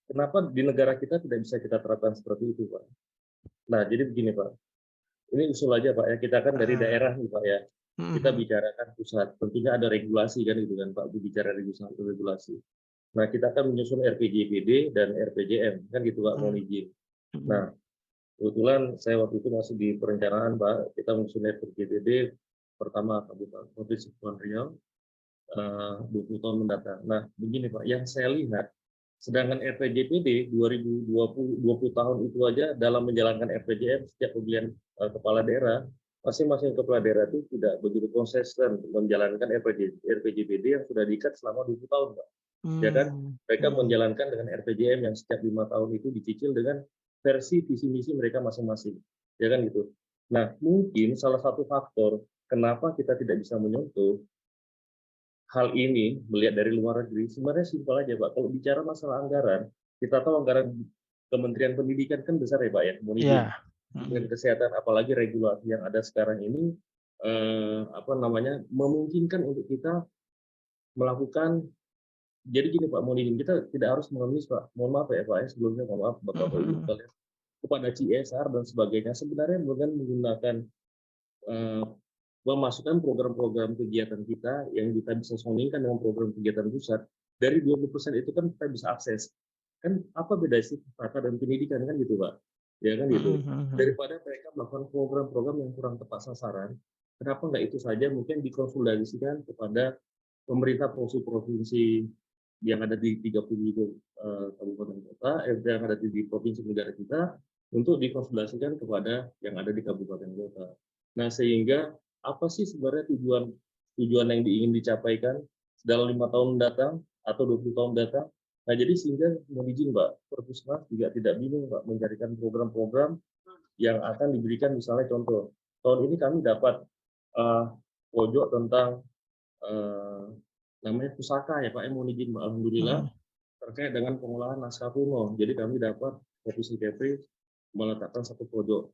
kenapa di negara kita tidak bisa kita terapkan seperti itu, Pak? Nah, jadi begini Pak, ini usul aja Pak ya, kita kan dari daerah nih Pak ya, kita bicarakan pusat, tentunya ada regulasi kan gitu kan Pak, bicara regulasi. Nah, kita akan menyusun RPJPD dan RPJM, kan gitu Pak, mohon izin. Nah, kebetulan saya waktu itu masih di perencanaan Pak, kita menyusun RPJPD pertama Kabupaten Provinsi Kepulauan Riau, 20 tahun mendatang. Nah, begini Pak, yang saya lihat, sedangkan RPJPD 2020 tahun itu aja dalam menjalankan RPJM setiap pemilihan kepala daerah, masing-masing kepala daerah itu tidak begitu konsisten menjalankan RPJPD yang sudah diikat selama 20 tahun, Pak. Ya kan? Mereka menjalankan dengan RPJM yang setiap 5 tahun itu dicicil dengan versi visi misi mereka masing-masing. Ya kan gitu. Nah, mungkin salah satu faktor kenapa kita tidak bisa menyentuh hal ini melihat dari luar negeri, sebenarnya simpel aja Pak. Kalau bicara masalah anggaran, kita tahu anggaran Kementerian Pendidikan kan besar ya Pak ya, kemudian Kementerian Kesehatan, apalagi regulasi yang ada sekarang ini memungkinkan untuk kita melakukan. Jadi gini Pak, mohon izin, kita tidak harus mengemis Pak. Mohon maaf ya Pak ya, sebelumnya mohon maaf Bapak Ibu sekalian. Kepada CSR dan sebagainya, sebenarnya dengan menggunakan memasukkan program-program kegiatan kita yang kita bisa soundingkan dengan program kegiatan pusat, dari 20% itu kan kita bisa akses. Kan apa beda sih pustaka dan pendidikan kan gitu Pak? Ya kan gitu. Daripada mereka melakukan program-program yang kurang tepat sasaran, kenapa nggak itu saja mungkin dikonsultasikan kepada pemerintah provinsi yang ada di 30 kabupaten kota, yang ada di provinsi negara kita, untuk dikonsultasikan kepada yang ada di kabupaten kota. Nah, sehingga apa sih sebenarnya tujuan yang ingin dicapaikan dalam 5 tahun mendatang atau 20 tahun mendatang? Nah, jadi sehingga mohon izin Pak, Perpusnas juga tidak bingung Pak mencarikan program-program yang akan diberikan, misalnya contoh, tahun ini kami dapat pojok tentang namanya pusaka ya Pak, mohon izin Pak, alhamdulillah terkait dengan pengolahan naskah kuno. Jadi kami dapat Provinsi Kepri meletakkan satu pojok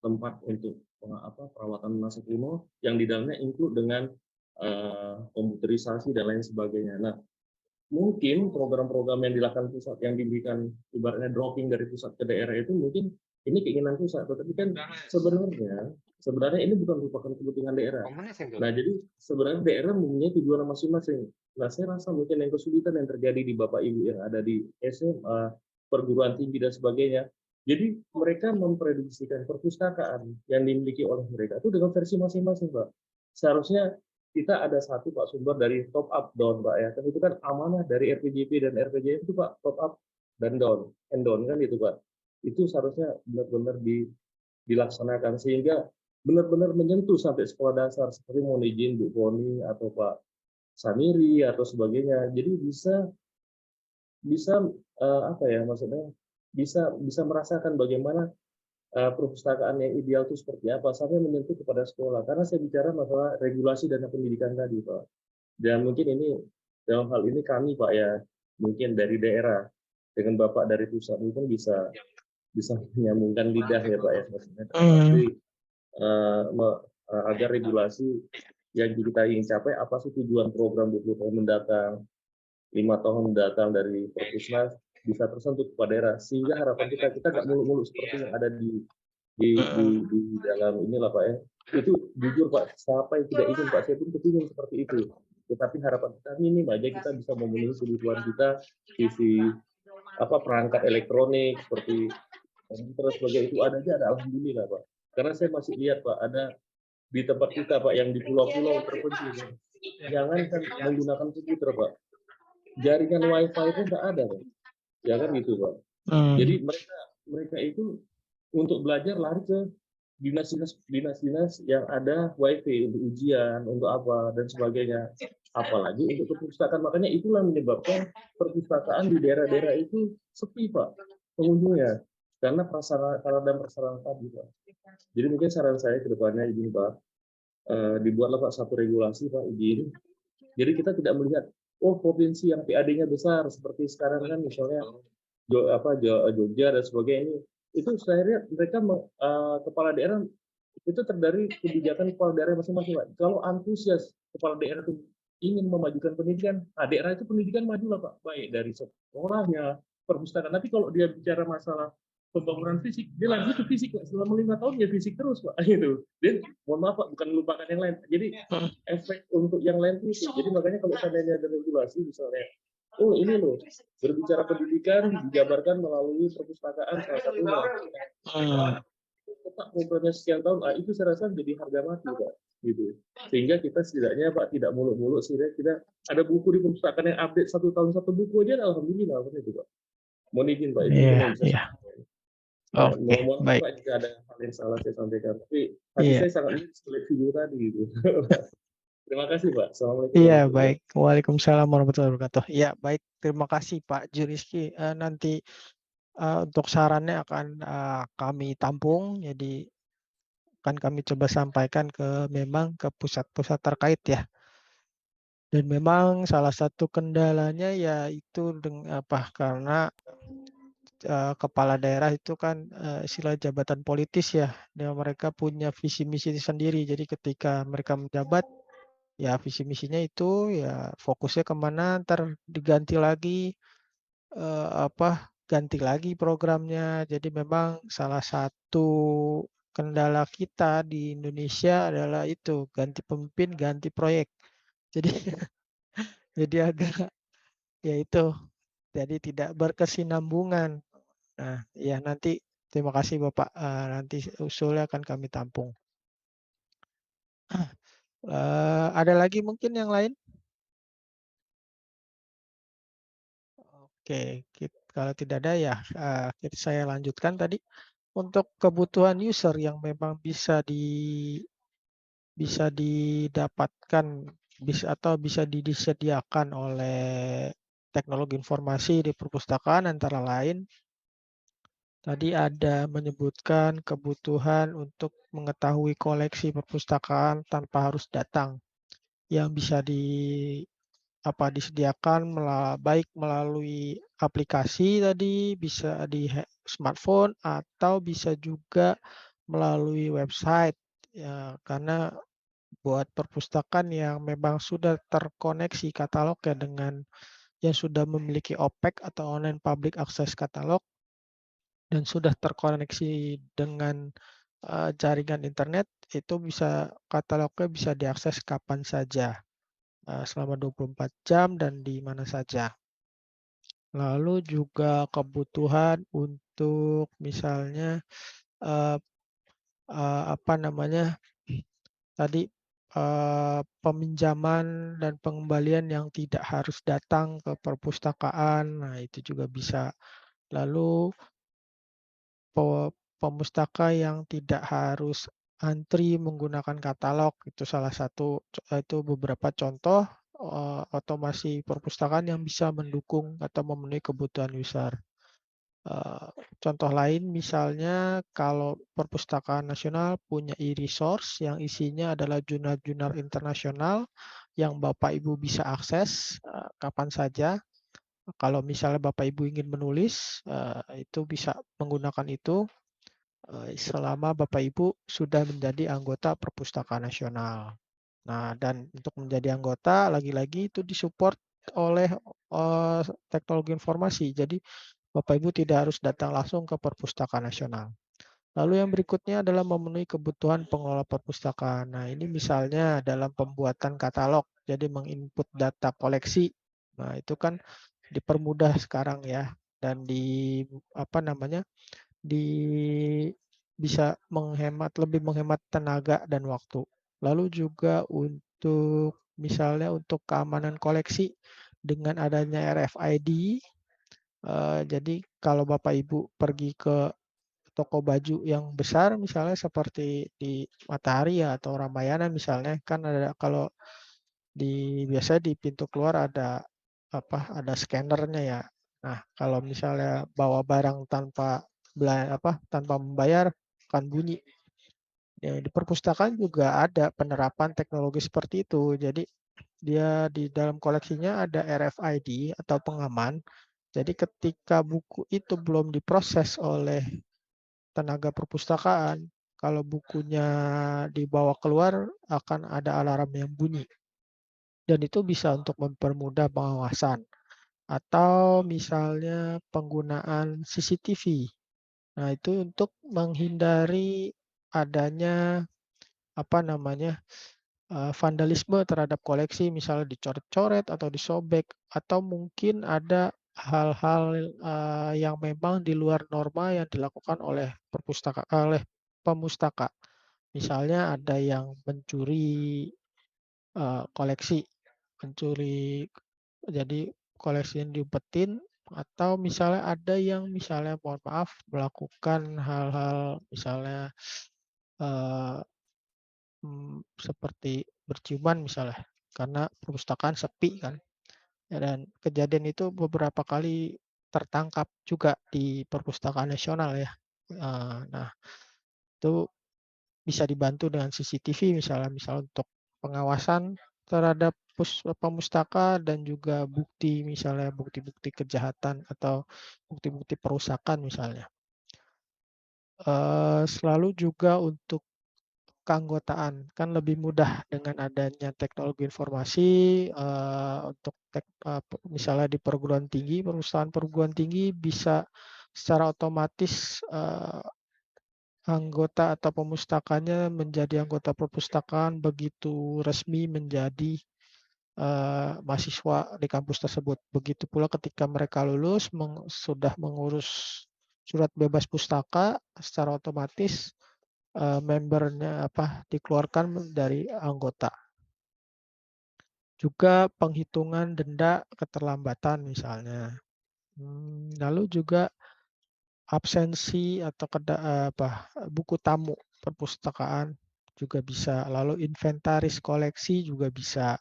tempat untuk perawatan naskah kuno yang di dalamnya include dengan komputerisasi dan lain sebagainya. Nah, mungkin program-program yang dilakukan pusat yang diberikan ibaratnya dropping dari pusat ke daerah itu mungkin ini keinginan pusat, tetapi kan sebenarnya ini bukan merupakan kepentingan daerah. Nah, jadi sebenarnya daerah mempunyai tujuan masing-masing. Nah, saya rasa mungkin yang kesulitan yang terjadi di Bapak Ibu yang ada di SMA, perguruan tinggi dan sebagainya. Jadi mereka memprediksikan perpustakaan yang dimiliki oleh mereka itu dengan versi masing-masing, Pak. Seharusnya kita ada satu Pak sumber dari top up down, Pak ya. Kan itu kan amanah dari RPJP dan RPJM itu Pak, top up dan down, and down kan itu Pak. Itu seharusnya benar-benar dilaksanakan sehingga benar-benar menyentuh sampai sekolah dasar seperti mohon izin Bu Poni atau Pak Samiri atau sebagainya. Jadi bisa bisa merasakan bagaimana perpustakaan yang ideal itu seperti apa sampai menyentuh kepada sekolah. Karena saya bicara masalah regulasi dana pendidikan tadi Pak. Dan mungkin ini dalam hal ini kami Pak ya mungkin dari daerah dengan Bapak dari pusat mungkin bisa menyambungkan lidah ya Pak ya maksudnya. Agar regulasi yang kita ingin capai apa sih tujuan program 20 tahun mendatang, 5 tahun mendatang dari Perpusnas bisa tersentuh kepada daerah sehingga harapan kita nggak muluk-muluk seperti yang ada di dalam inilah Pak ya. Itu jujur Pak, siapa yang tidak ingin Pak, saya pun kepingin seperti itu. Tetapi harapan kita ini aja kita bisa memenuhi kebutuhan kita sisi perangkat elektronik seperti komputer sebagai itu ada aja, ada alhamdulillah Pak. Karena saya masih lihat Pak ada di tempat kita Pak yang di pulau-pulau terpencil, jangankan menggunakan komputer Pak, jaringan wifi itu nggak ada Pak. Ya kan gitu Pak. Jadi mereka itu untuk belajar lari ke dinas-dinas yang ada wifi untuk ujian, untuk apa dan sebagainya. Apalagi untuk perpustakaan, makanya itulah menyebabkan perpustakaan di daerah-daerah itu sepi Pak pengunjungnya karena prasarana tadi Pak. Jadi mungkin saran saya ke depannya izin Pak, dibuatlah Pak satu regulasi Pak izin. Jadi kita tidak melihat provinsi yang PAD-nya besar seperti sekarang kan misalnya Jogja dan sebagainya itu saya lihat mereka kepala daerah itu terdiri kebijakan kepala daerah masing-masing Pak. Kalau antusias kepala daerah itu ingin memajukan pendidikan, daerah itu pendidikan maju lah Pak, baik dari sekolahnya, perpustakaan. Tapi kalau dia bicara masalah pembangunan fisik, dia lanjut ke fisik selama 5 tahun ya fisik terus Pak gitu. Dan mohon maaf Pak, bukan melupakan yang lain. Jadi efek untuk yang lain itu. Jadi makanya kalau seandainya ada regulasi misalnya, ini loh berbicara pendidikan dijabarkan melalui perpustakaan salah satunya. Pak programnya sekian tahun, itu saya rasa jadi harga mati Pak, gitu. Sehingga kita setidaknya Pak tidak muluk-muluk, sehingga kita ada buku di perpustakaan yang update 1 tahun 1 buku aja, alhamdulillah itu Pak. Mohon izin Pak, itu mungkin Iya, yang bisa iya. saya sampaikan. Oke, Mohon maaf baik. Pak jika ada hal yang salah saya sampaikan, tapi hati Iya. saya sangat miris melihat video tadi gitu. Terima kasih Pak. Assalamualaikum Iya, warahmatullahi baik. Waalaikumsalam warahmatullahi wabarakatuh. Iya, baik. Terima kasih Pak Juriski. Nanti untuk sarannya akan kami tampung, jadi akan kami coba sampaikan memang ke pusat-pusat terkait ya. Dan memang salah satu kendalanya yaitu karena kepala daerah itu kan istilah jabatan politis ya, dan mereka punya visi misi sendiri. Jadi ketika mereka menjabat, ya visi misinya itu ya fokusnya kemana, ntar diganti lagi ganti lagi programnya. Jadi memang salah satu kendala kita di Indonesia adalah itu ganti pemimpin, ganti proyek. Jadi jadi agak ya itu, jadi tidak berkesinambungan. Nah, ya nanti terima kasih Bapak, nanti usulnya akan kami tampung. Ada lagi mungkin yang lain? Oke, kalau tidak ada ya saya lanjutkan tadi. Untuk kebutuhan user yang memang bisa didapatkan atau bisa disediakan oleh teknologi informasi di perpustakaan antara lain tadi ada menyebutkan kebutuhan untuk mengetahui koleksi perpustakaan tanpa harus datang, yang bisa disediakan baik melalui aplikasi tadi, bisa di smartphone atau bisa juga melalui website. Ya, karena buat perpustakaan yang memang sudah terkoneksi katalognya dengan yang sudah memiliki OPAC atau Online Public Access Catalog dan sudah terkoneksi dengan jaringan internet, itu katalognya bisa diakses kapan saja, selama 24 jam dan di mana saja. Lalu juga kebutuhan untuk misalnya tadi peminjaman dan pengembalian yang tidak harus datang ke perpustakaan, nah itu juga bisa. Lalu pemustaka yang tidak harus antri menggunakan katalog, itu salah satu, itu beberapa contoh otomasi perpustakaan yang bisa mendukung atau memenuhi kebutuhan user. Contoh lain misalnya kalau perpustakaan nasional punya e-resource yang isinya adalah jurnal-jurnal internasional yang Bapak Ibu bisa akses kapan saja. Kalau misalnya Bapak Ibu ingin menulis, itu bisa menggunakan itu selama Bapak Ibu sudah menjadi anggota perpustakaan nasional. Nah, dan untuk menjadi anggota lagi-lagi itu disupport oleh teknologi informasi. Jadi Bapak Ibu tidak harus datang langsung ke perpustakaan nasional. Lalu yang berikutnya adalah memenuhi kebutuhan pengelola perpustakaan. Nah, ini misalnya dalam pembuatan katalog, jadi menginput data koleksi. Nah, itu kan dipermudah sekarang ya, dan bisa lebih menghemat tenaga dan waktu. Lalu juga misalnya untuk keamanan koleksi dengan adanya RFID. Jadi kalau Bapak Ibu pergi ke toko baju yang besar misalnya seperti di Matahari ya atau Ramayana misalnya, kan ada biasanya di pintu keluar ada scannernya ya. Nah, kalau misalnya bawa barang tanpa membayar akan bunyi. Ya, di perpustakaan juga ada penerapan teknologi seperti itu. Jadi dia di dalam koleksinya ada RFID atau pengaman. Jadi ketika buku itu belum diproses oleh tenaga perpustakaan, kalau bukunya dibawa keluar akan ada alarm yang bunyi. Dan itu bisa untuk mempermudah pengawasan. Atau misalnya penggunaan CCTV. Nah, itu untuk menghindari adanya vandalisme terhadap koleksi, misalnya dicoret-coret atau disobek, atau mungkin ada hal-hal yang memang di luar norma yang dilakukan oleh pemustaka. Misalnya ada yang mencuri koleksi, jadi koleksinya diumpetin, atau misalnya ada yang misalnya mohon maaf melakukan hal-hal misalnya seperti berciuman misalnya, karena perpustakaan sepi kan. Ya, dan kejadian itu beberapa kali tertangkap juga di Perpustakaan Nasional ya. Nah, itu bisa dibantu dengan CCTV misalnya untuk pengawasan terhadap pemustaka dan juga bukti misalnya bukti-bukti kejahatan atau bukti-bukti perusakan misalnya. Selalu juga untuk keanggotaan, kan lebih mudah dengan adanya teknologi informasi untuk misalnya di perguruan tinggi, perusahaan perguruan tinggi bisa secara otomatis anggota atau pemustakanya menjadi anggota perpustakaan begitu resmi menjadi mahasiswa di kampus tersebut. Begitu pula ketika mereka lulus sudah mengurus surat bebas pustaka, secara otomatis membernya dikeluarkan dari anggota. Juga penghitungan denda keterlambatan misalnya. Lalu juga absensi atau buku tamu perpustakaan juga bisa. Lalu inventaris koleksi juga bisa.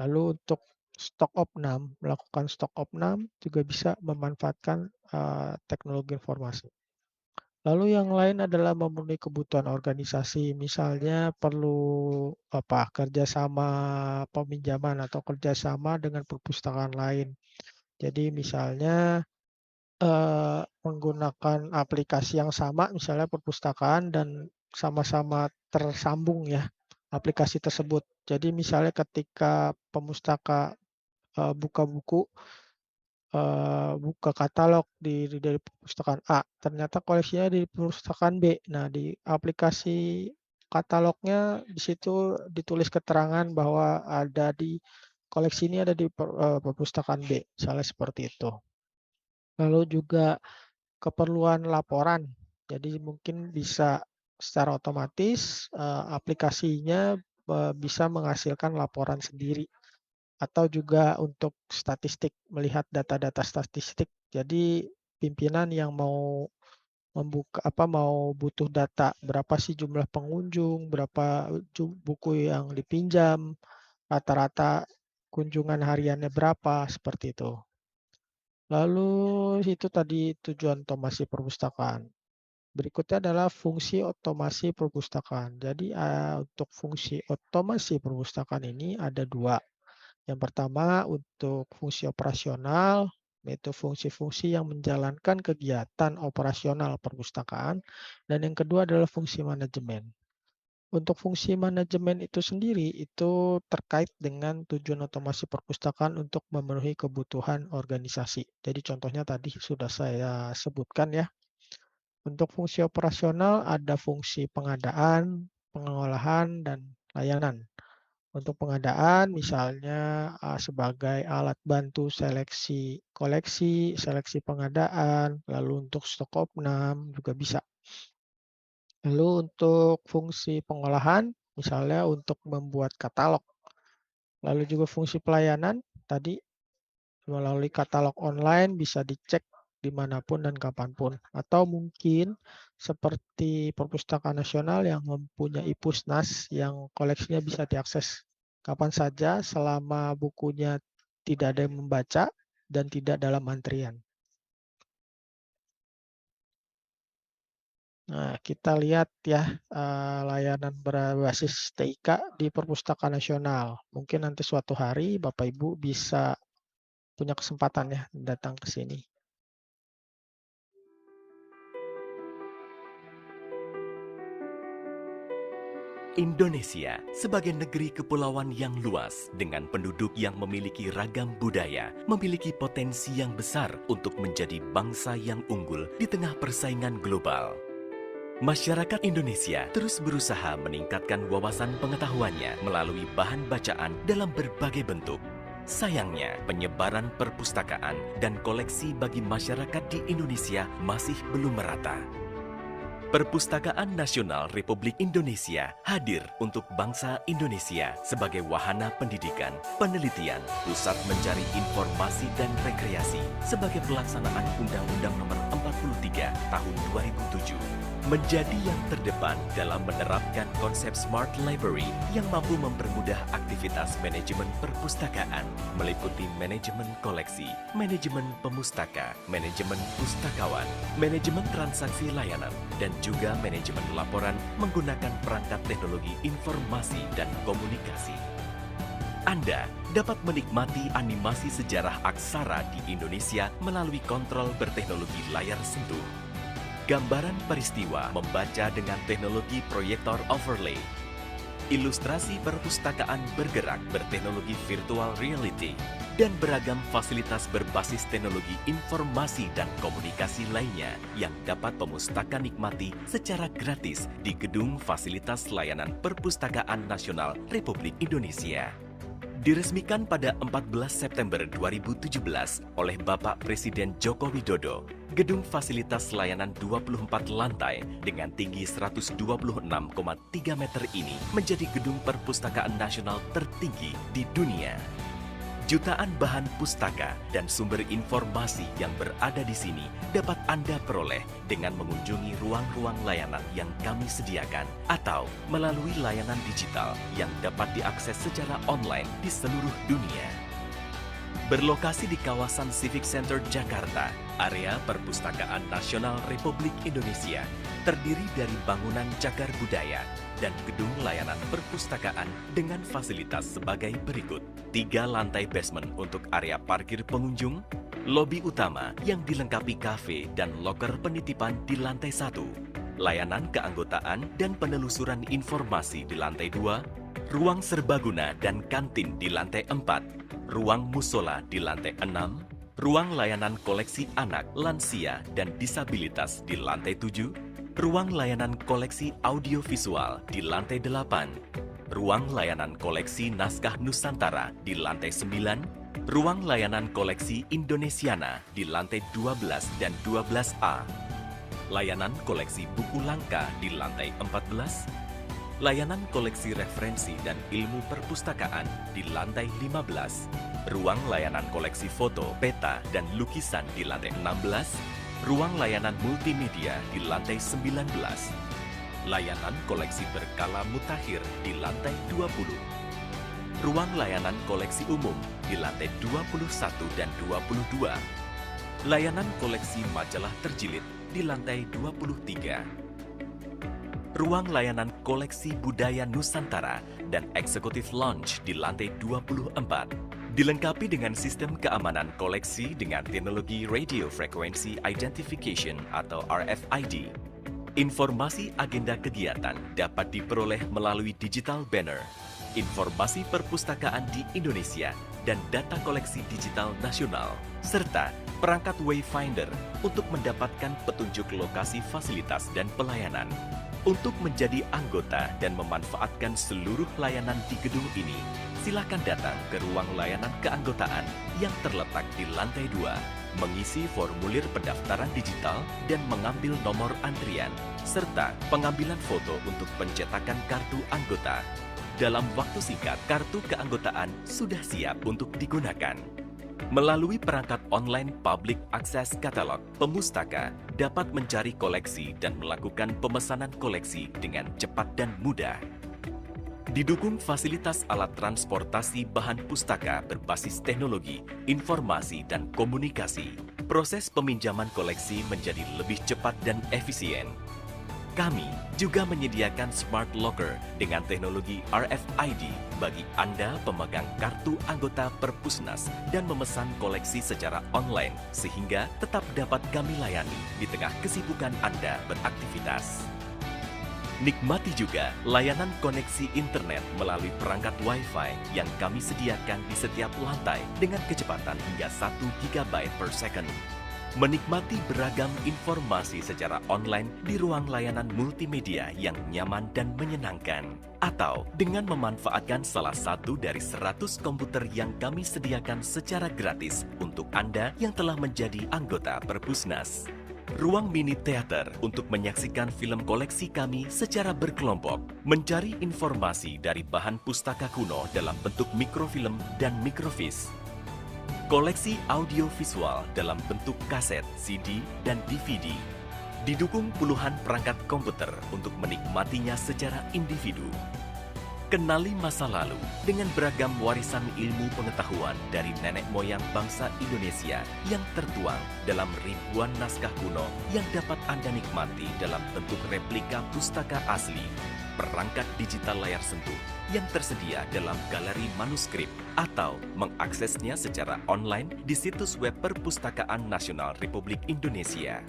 Lalu untuk stok opnam, melakukan stok opnam juga bisa memanfaatkan teknologi informasi. Lalu yang lain adalah memenuhi kebutuhan organisasi, misalnya perlu kerjasama peminjaman atau kerjasama dengan perpustakaan lain. Jadi misalnya menggunakan aplikasi yang sama, misalnya perpustakaan dan sama-sama tersambung ya aplikasi tersebut. Jadi misalnya ketika pemustaka buka buku, buka katalog dari perpustakaan A, ternyata koleksinya di perpustakaan B. Nah, di aplikasi katalognya di situ ditulis keterangan bahwa ada di koleksi ini ada di perpustakaan B, misalnya seperti itu. Lalu juga keperluan laporan. Jadi mungkin bisa secara otomatis aplikasinya bisa menghasilkan laporan sendiri. Atau juga untuk statistik, melihat data-data statistik. Jadi pimpinan yang mau butuh data berapa sih jumlah pengunjung, berapa buku yang dipinjam, rata-rata kunjungan hariannya berapa, seperti itu. Lalu itu tadi tujuan otomasi perpustakaan. Berikutnya adalah fungsi otomasi perpustakaan. Jadi untuk fungsi otomasi perpustakaan ini ada 2. Yang pertama untuk fungsi operasional, yaitu fungsi-fungsi yang menjalankan kegiatan operasional perpustakaan. Dan yang kedua adalah fungsi manajemen. Untuk fungsi manajemen itu sendiri, itu terkait dengan tujuan otomasi perpustakaan untuk memenuhi kebutuhan organisasi. Jadi contohnya tadi sudah saya sebutkan ya. Untuk fungsi operasional ada fungsi pengadaan, pengolahan, dan layanan. Untuk pengadaan misalnya sebagai alat bantu seleksi koleksi, seleksi pengadaan, lalu untuk stok opnam juga bisa. Lalu untuk fungsi pengolahan misalnya untuk membuat katalog. Lalu juga fungsi pelayanan tadi melalui katalog online bisa dicek dimanapun dan kapanpun. Atau mungkin seperti Perpustakaan Nasional yang mempunyai Pusnas yang koleksinya bisa diakses kapan saja selama bukunya tidak ada yang membaca dan tidak dalam antrian. Nah, kita lihat ya layanan berbasis TIK di Perpustakaan Nasional. Mungkin nanti suatu hari Bapak Ibu bisa punya kesempatan ya datang ke sini. Indonesia sebagai negeri kepulauan yang luas dengan penduduk yang memiliki ragam budaya, memiliki potensi yang besar untuk menjadi bangsa yang unggul di tengah persaingan global. Masyarakat Indonesia terus berusaha meningkatkan wawasan pengetahuannya melalui bahan bacaan dalam berbagai bentuk. Sayangnya, penyebaran perpustakaan dan koleksi bagi masyarakat di Indonesia masih belum merata. Perpustakaan Nasional Republik Indonesia hadir untuk bangsa Indonesia sebagai wahana pendidikan, penelitian, pusat mencari informasi dan rekreasi sebagai pelaksanaan Undang-Undang Nomor 43 Tahun 2007. Menjadi yang terdepan dalam menerapkan konsep Smart Library yang mampu mempermudah aktivitas manajemen perpustakaan, meliputi manajemen koleksi, manajemen pemustaka, manajemen pustakawan, manajemen transaksi layanan, dan juga manajemen laporan menggunakan perangkat teknologi informasi dan komunikasi. Anda dapat menikmati animasi sejarah aksara di Indonesia melalui kontrol berteknologi layar sentuh. Gambaran peristiwa membaca dengan teknologi proyektor overlay. Ilustrasi perpustakaan bergerak berteknologi virtual reality dan beragam fasilitas berbasis teknologi informasi dan komunikasi lainnya yang dapat pemustaka nikmati secara gratis di Gedung Fasilitas Layanan Perpustakaan Nasional Republik Indonesia. Diresmikan pada 14 September 2017 oleh Bapak Presiden Joko Widodo, Gedung Fasilitas Layanan 24 lantai dengan tinggi 126,3 meter ini menjadi gedung perpustakaan nasional tertinggi di dunia. Jutaan bahan pustaka dan sumber informasi yang berada di sini dapat Anda peroleh dengan mengunjungi ruang-ruang layanan yang kami sediakan atau melalui layanan digital yang dapat diakses secara online di seluruh dunia. Berlokasi di kawasan Civic Center Jakarta, area Perpustakaan Nasional Republik Indonesia terdiri dari bangunan cagar budaya dan gedung layanan perpustakaan dengan fasilitas sebagai berikut. 3 lantai basement untuk area parkir pengunjung, lobi utama yang dilengkapi kafe dan loker penitipan di lantai 1, layanan keanggotaan dan penelusuran informasi di lantai 2, ruang serbaguna dan kantin di lantai 4, ruang musola di lantai 6, ruang layanan koleksi anak, lansia, dan disabilitas di lantai 7, ruang layanan koleksi audiovisual di lantai 8, ruang layanan koleksi naskah Nusantara di lantai 9, ruang layanan koleksi Indonesiana di lantai 12 dan 12A, layanan koleksi buku langka di lantai 14, layanan koleksi referensi dan ilmu perpustakaan di lantai 15, ruang layanan koleksi foto, peta, dan lukisan di lantai 16, ruang layanan multimedia di lantai 19, layanan koleksi berkala mutakhir di lantai 20, ruang layanan koleksi umum di lantai 21 dan 22, layanan koleksi majalah terjilid di lantai 23, ruang layanan koleksi budaya Nusantara dan eksekutif lounge di lantai 24, dilengkapi dengan sistem keamanan koleksi dengan teknologi Radio Frequency Identification atau RFID. Informasi agenda kegiatan dapat diperoleh melalui digital banner, informasi perpustakaan di Indonesia, dan data koleksi digital nasional, serta perangkat Wayfinder untuk mendapatkan petunjuk lokasi fasilitas dan pelayanan. Untuk menjadi anggota dan memanfaatkan seluruh layanan di gedung ini, silakan datang ke ruang layanan keanggotaan yang terletak di lantai 2, mengisi formulir pendaftaran digital dan mengambil nomor antrian, serta pengambilan foto untuk pencetakan kartu anggota. Dalam waktu singkat, kartu keanggotaan sudah siap untuk digunakan. Melalui perangkat online Public Access Catalog, pemustaka dapat mencari koleksi dan melakukan pemesanan koleksi dengan cepat dan mudah. Didukung fasilitas alat transportasi bahan pustaka berbasis teknologi, informasi, dan komunikasi, proses peminjaman koleksi menjadi lebih cepat dan efisien. Kami juga menyediakan Smart Locker dengan teknologi RFID bagi Anda pemegang kartu anggota Perpusnas dan memesan koleksi secara online sehingga tetap dapat kami layani di tengah kesibukan Anda beraktivitas. Nikmati juga layanan koneksi internet melalui perangkat Wi-Fi yang kami sediakan di setiap lantai dengan kecepatan hingga 1 GB per second. Menikmati beragam informasi secara online di ruang layanan multimedia yang nyaman dan menyenangkan. Atau dengan memanfaatkan salah satu dari 100 komputer yang kami sediakan secara gratis untuk Anda yang telah menjadi anggota Perpusnas. Ruang mini teater untuk menyaksikan film koleksi kami secara berkelompok. Mencari informasi dari bahan pustaka kuno dalam bentuk mikrofilm dan mikrofis. Koleksi audiovisual dalam bentuk kaset, CD, dan DVD. Didukung puluhan perangkat komputer untuk menikmatinya secara individu. Kenali masa lalu dengan beragam warisan ilmu pengetahuan dari nenek moyang bangsa Indonesia yang tertuang dalam ribuan naskah kuno yang dapat Anda nikmati dalam bentuk replika pustaka asli, perangkat digital layar sentuh yang tersedia dalam galeri manuskrip atau mengaksesnya secara online di situs web Perpustakaan Nasional Republik Indonesia.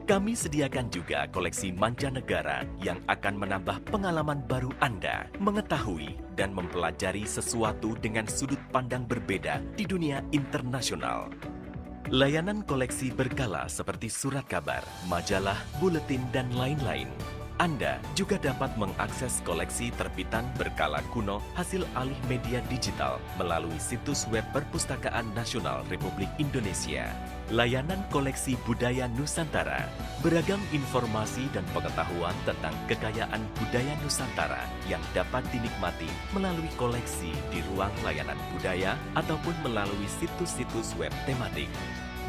Kami sediakan juga koleksi mancanegara yang akan menambah pengalaman baru Anda mengetahui dan mempelajari sesuatu dengan sudut pandang berbeda di dunia internasional. Layanan koleksi berkala seperti surat kabar, majalah, buletin, dan lain-lain. Anda juga dapat mengakses koleksi terbitan berkala kuno hasil alih media digital melalui situs web Perpustakaan Nasional Republik Indonesia. Layanan koleksi budaya Nusantara, beragam informasi dan pengetahuan tentang kekayaan budaya Nusantara yang dapat dinikmati melalui koleksi di ruang layanan budaya ataupun melalui situs-situs web tematik.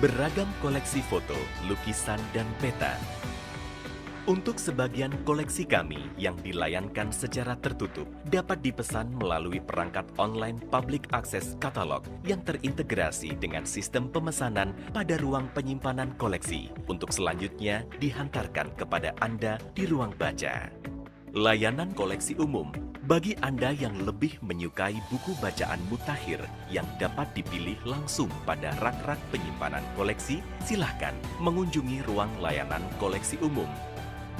Beragam koleksi foto, lukisan, dan peta. Untuk sebagian koleksi kami yang dilayankan secara tertutup dapat dipesan melalui perangkat online public access katalog yang terintegrasi dengan sistem pemesanan pada ruang penyimpanan koleksi untuk selanjutnya dihantarkan kepada Anda di ruang baca. Layanan koleksi umum bagi Anda yang lebih menyukai buku bacaan mutakhir yang dapat dipilih langsung pada rak-rak penyimpanan koleksi, silahkan mengunjungi ruang layanan koleksi umum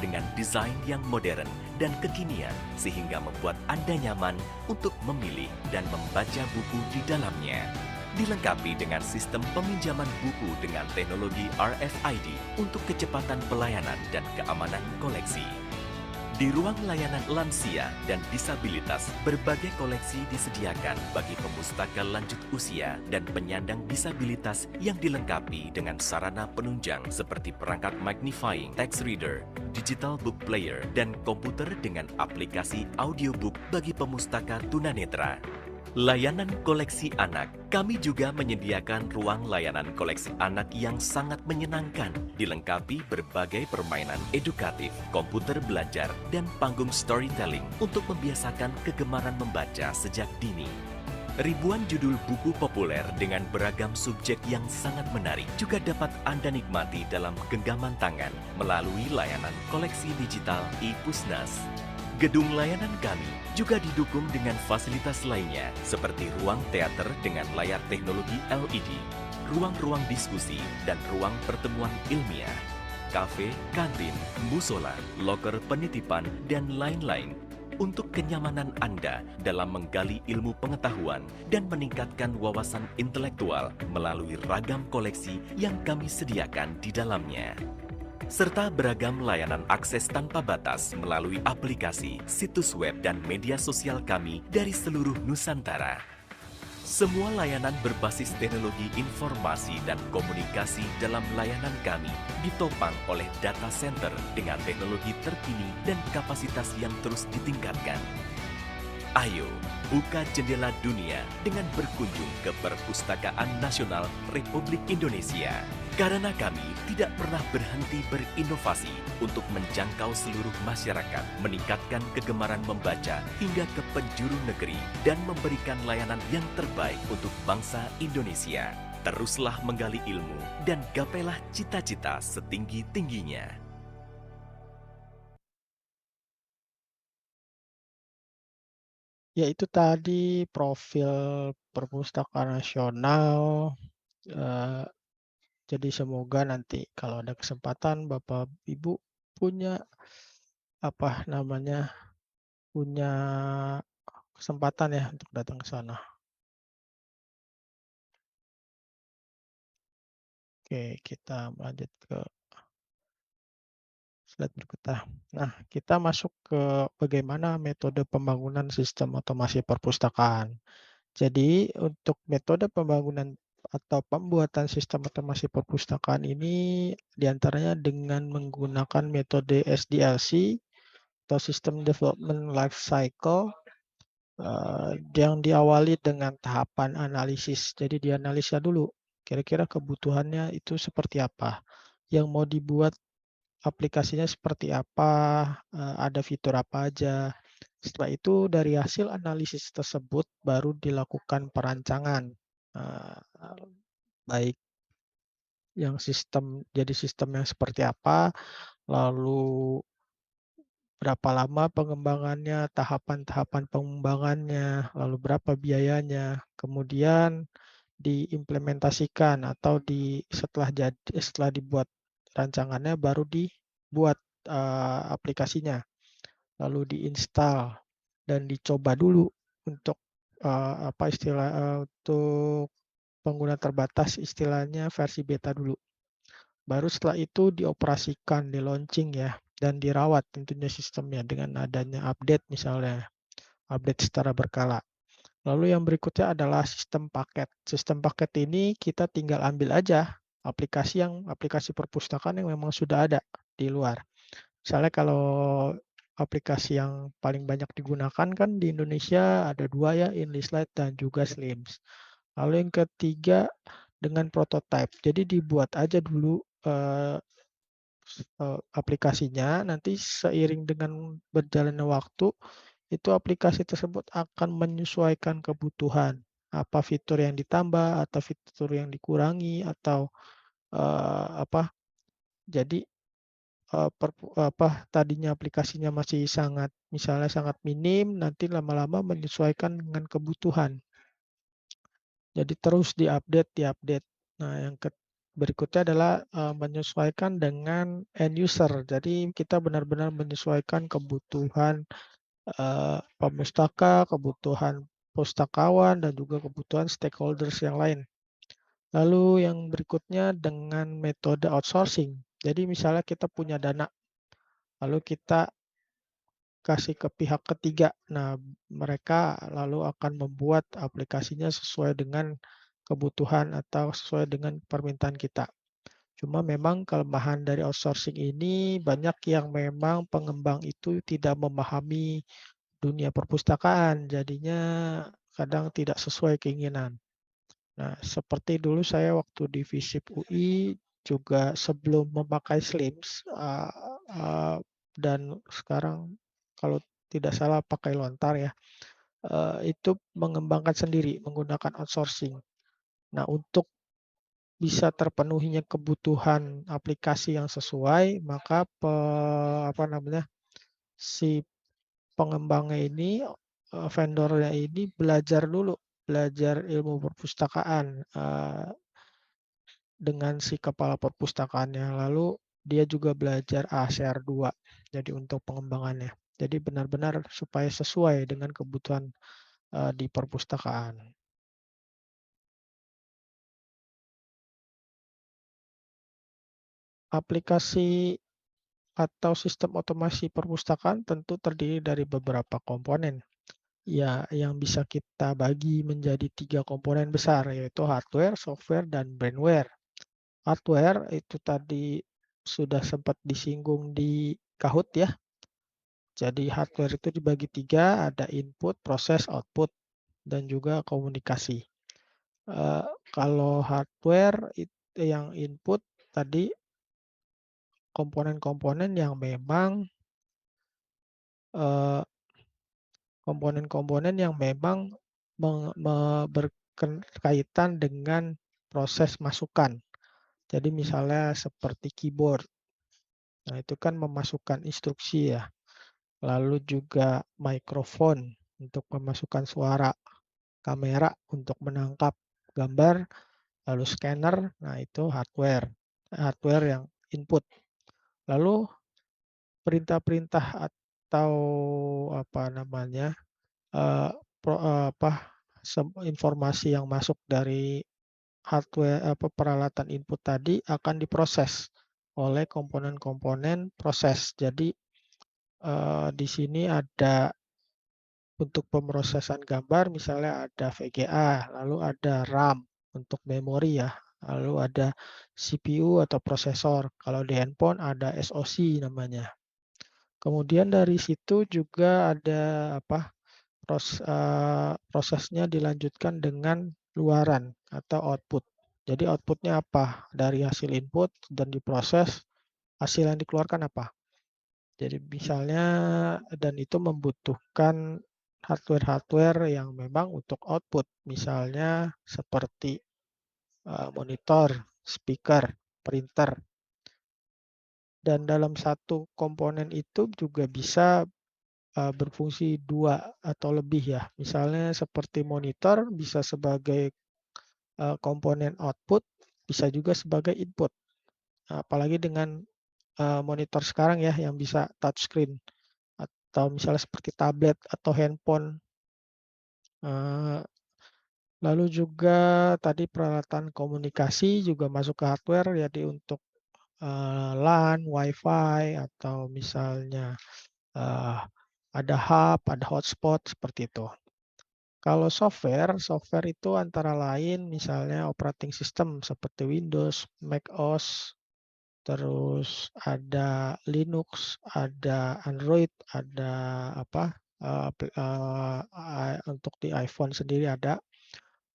dengan desain yang modern dan kekinian sehingga membuat Anda nyaman untuk memilih dan membaca buku di dalamnya. Dilengkapi dengan sistem peminjaman buku dengan teknologi RFID untuk kecepatan pelayanan dan keamanan koleksi. Di ruang layanan lansia dan disabilitas, berbagai koleksi disediakan bagi pemustaka lanjut usia dan penyandang disabilitas yang dilengkapi dengan sarana penunjang seperti perangkat magnifying, text reader, digital book player, dan komputer dengan aplikasi audiobook bagi pemustaka tunanetra. Layanan koleksi anak, kami juga menyediakan ruang layanan koleksi anak yang sangat menyenangkan, dilengkapi berbagai permainan edukatif, komputer belajar, dan panggung storytelling untuk membiasakan kegemaran membaca sejak dini. Ribuan judul buku populer dengan beragam subjek yang sangat menarik juga dapat Anda nikmati dalam genggaman tangan melalui layanan koleksi digital iPusnas. Gedung layanan kami juga didukung dengan fasilitas lainnya seperti ruang teater dengan layar teknologi LED, ruang-ruang diskusi, dan ruang pertemuan ilmiah, kafe, kantin, musola, loker penitipan, dan lain-lain untuk kenyamanan Anda dalam menggali ilmu pengetahuan dan meningkatkan wawasan intelektual melalui ragam koleksi yang kami sediakan di dalamnya. Serta beragam layanan akses tanpa batas melalui aplikasi, situs web, dan media sosial kami dari seluruh Nusantara. Semua layanan berbasis teknologi informasi dan komunikasi dalam layanan kami ditopang oleh data center dengan teknologi terkini dan kapasitas yang terus ditingkatkan. Ayo, buka jendela dunia dengan berkunjung ke Perpustakaan Nasional Republik Indonesia. Karena kami tidak pernah berhenti berinovasi untuk menjangkau seluruh masyarakat, meningkatkan kegemaran membaca hingga ke penjuru negeri, dan memberikan layanan yang terbaik untuk bangsa Indonesia. Teruslah menggali ilmu dan gapailah cita-cita setinggi-tingginya. Ya itu tadi profil Perpustakaan Nasional. Jadi semoga nanti kalau ada kesempatan Bapak Ibu punya punya kesempatan ya untuk datang ke sana. Oke, kita lanjut ke slide berikutnya. Nah, kita masuk ke bagaimana metode pembangunan sistem otomasi perpustakaan. Jadi, untuk metode pembangunan atau pembuatan sistem otomasi perpustakaan ini diantaranya dengan menggunakan metode SDLC atau System Development Life Cycle yang diawali dengan tahapan analisis. Jadi dianalisa dulu, kira-kira kebutuhannya itu seperti apa, yang mau dibuat aplikasinya seperti apa, ada fitur apa aja. Setelah itu dari hasil analisis tersebut baru dilakukan perancangan, baik yang jadi sistem yang seperti apa, lalu berapa lama pengembangannya, tahapan-tahapan pengembangannya, lalu berapa biayanya, kemudian diimplementasikan atau setelah dibuat rancangannya baru dibuat aplikasinya, lalu diinstal dan dicoba dulu untuk untuk pengguna terbatas, istilahnya versi beta dulu. Baru setelah itu dioperasikan, di-launching ya, dan dirawat tentunya sistemnya dengan adanya update misalnya, update secara berkala. Lalu yang berikutnya adalah sistem paket. Sistem paket ini kita tinggal ambil aja aplikasi perpustakaan yang memang sudah ada di luar. Misalnya kalau aplikasi yang paling banyak digunakan kan di Indonesia ada 2 ya, Enlistlight dan juga Slims. Lalu yang ketiga dengan prototype. Jadi dibuat aja dulu aplikasinya, nanti seiring dengan berjalannya waktu, itu aplikasi tersebut akan menyesuaikan kebutuhan. Apa fitur yang ditambah atau fitur yang dikurangi atau jadi tadinya aplikasinya masih misalnya sangat minim, nanti lama-lama menyesuaikan dengan kebutuhan. Jadi terus diupdate. Nah, yang berikutnya adalah menyesuaikan dengan end user. Jadi kita benar-benar menyesuaikan kebutuhan pemustaka, kebutuhan pustakawan, dan juga kebutuhan stakeholders yang lain. Lalu yang berikutnya dengan metode outsourcing. Jadi misalnya kita punya dana, lalu kita kasih ke pihak ketiga. Nah, mereka lalu akan membuat aplikasinya sesuai dengan kebutuhan atau sesuai dengan permintaan kita. Cuma memang kelemahan dari outsourcing ini banyak yang memang pengembang itu tidak memahami dunia perpustakaan, jadinya kadang tidak sesuai keinginan. Nah, seperti dulu saya waktu di FISIP UI juga sebelum memakai Slims dan sekarang kalau tidak salah pakai Lontar ya, itu mengembangkan sendiri menggunakan outsourcing. Nah, untuk bisa terpenuhinya kebutuhan aplikasi yang sesuai, maka si pengembangnya ini, vendornya ini belajar ilmu perpustakaan dengan si kepala perpustakaannya. Lalu dia juga belajar ASR 2, jadi untuk pengembangannya. Jadi benar-benar supaya sesuai dengan kebutuhan di perpustakaan. Aplikasi atau sistem otomasi perpustakaan tentu terdiri dari beberapa komponen. Ya, yang bisa kita bagi menjadi 3 komponen besar, yaitu hardware, software, dan brandware. Hardware itu tadi sudah sempat disinggung di Kahoot ya. Jadi hardware itu dibagi 3, ada input, proses, output, dan juga komunikasi. Kalau hardware yang input tadi komponen-komponen yang memang berkaitan dengan proses masukan. Jadi misalnya seperti keyboard. Nah, itu kan memasukkan instruksi ya. Lalu juga mikrofon untuk memasukkan suara, kamera untuk menangkap gambar, lalu scanner, nah itu hardware yang input. Lalu perintah-perintah atau informasi yang masuk dari hardware peralatan input tadi akan diproses oleh komponen-komponen proses. Jadi di sini ada untuk pemrosesan gambar misalnya ada VGA, lalu ada RAM, untuk memori ya. Lalu ada CPU atau prosesor. Kalau di handphone ada SoC namanya. Kemudian dari situ juga ada prosesnya dilanjutkan dengan luaran atau output. Jadi outputnya apa? Dari hasil input dan diproses, hasil yang dikeluarkan apa? Jadi misalnya dan itu membutuhkan hardware-hardware yang memang untuk output. Misalnya seperti monitor, speaker, printer. Dan dalam satu komponen itu juga bisa berfungsi 2 atau lebih ya. Misalnya seperti monitor bisa sebagai komponen output, bisa juga sebagai input. Apalagi dengan monitor sekarang ya yang bisa touchscreen atau misalnya seperti tablet atau handphone. Lalu juga tadi peralatan komunikasi juga masuk ke hardware, jadi untuk LAN, WiFi atau misalnya ada hub, ada hotspot seperti itu. Kalau software itu antara lain misalnya operating system seperti Windows, macOS, terus ada Linux, ada Android, ada untuk di iPhone sendiri ada.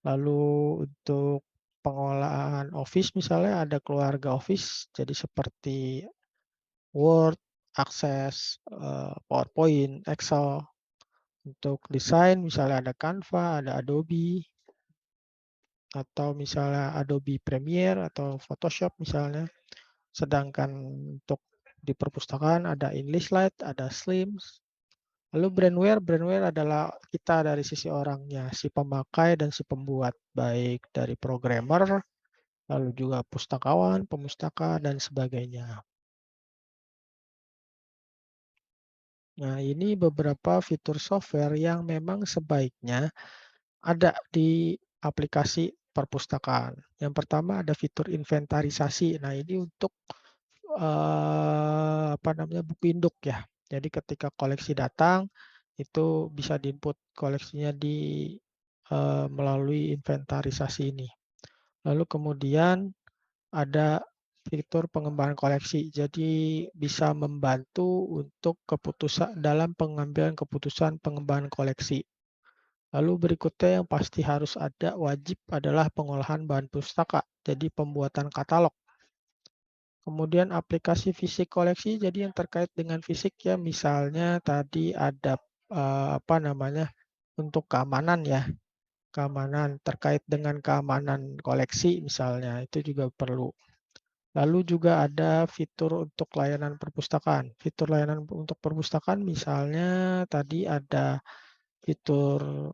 Lalu untuk pengolahan Office misalnya ada keluarga Office, jadi seperti Word, Access, PowerPoint, Excel. Untuk desain misalnya ada Canva, ada Adobe, atau misalnya Adobe Premiere atau Photoshop misalnya. Sedangkan untuk di perpustakaan ada InlistLite, ada Slims. Lalu brandware adalah kita dari sisi orangnya, si pemakai dan si pembuat, baik dari programmer, lalu juga pustakawan, pemustaka, dan sebagainya. Nah, ini beberapa fitur software yang memang sebaiknya ada di aplikasi perpustakaan. Yang pertama ada fitur inventarisasi. Nah, ini untuk buku induk ya. Jadi ketika koleksi datang itu bisa diinput koleksinya melalui inventarisasi ini. Lalu kemudian ada fitur pengembangan koleksi. Jadi bisa membantu untuk dalam pengambilan keputusan pengembangan koleksi. Lalu berikutnya yang pasti harus ada, wajib adalah pengolahan bahan pustaka. Jadi pembuatan katalog. Kemudian aplikasi fisik koleksi, jadi yang terkait dengan fisik ya, misalnya tadi ada untuk keamanan ya, keamanan terkait dengan keamanan koleksi misalnya, itu juga perlu. Lalu juga ada fitur untuk layanan perpustakaan. Fitur layanan untuk perpustakaan misalnya tadi ada fitur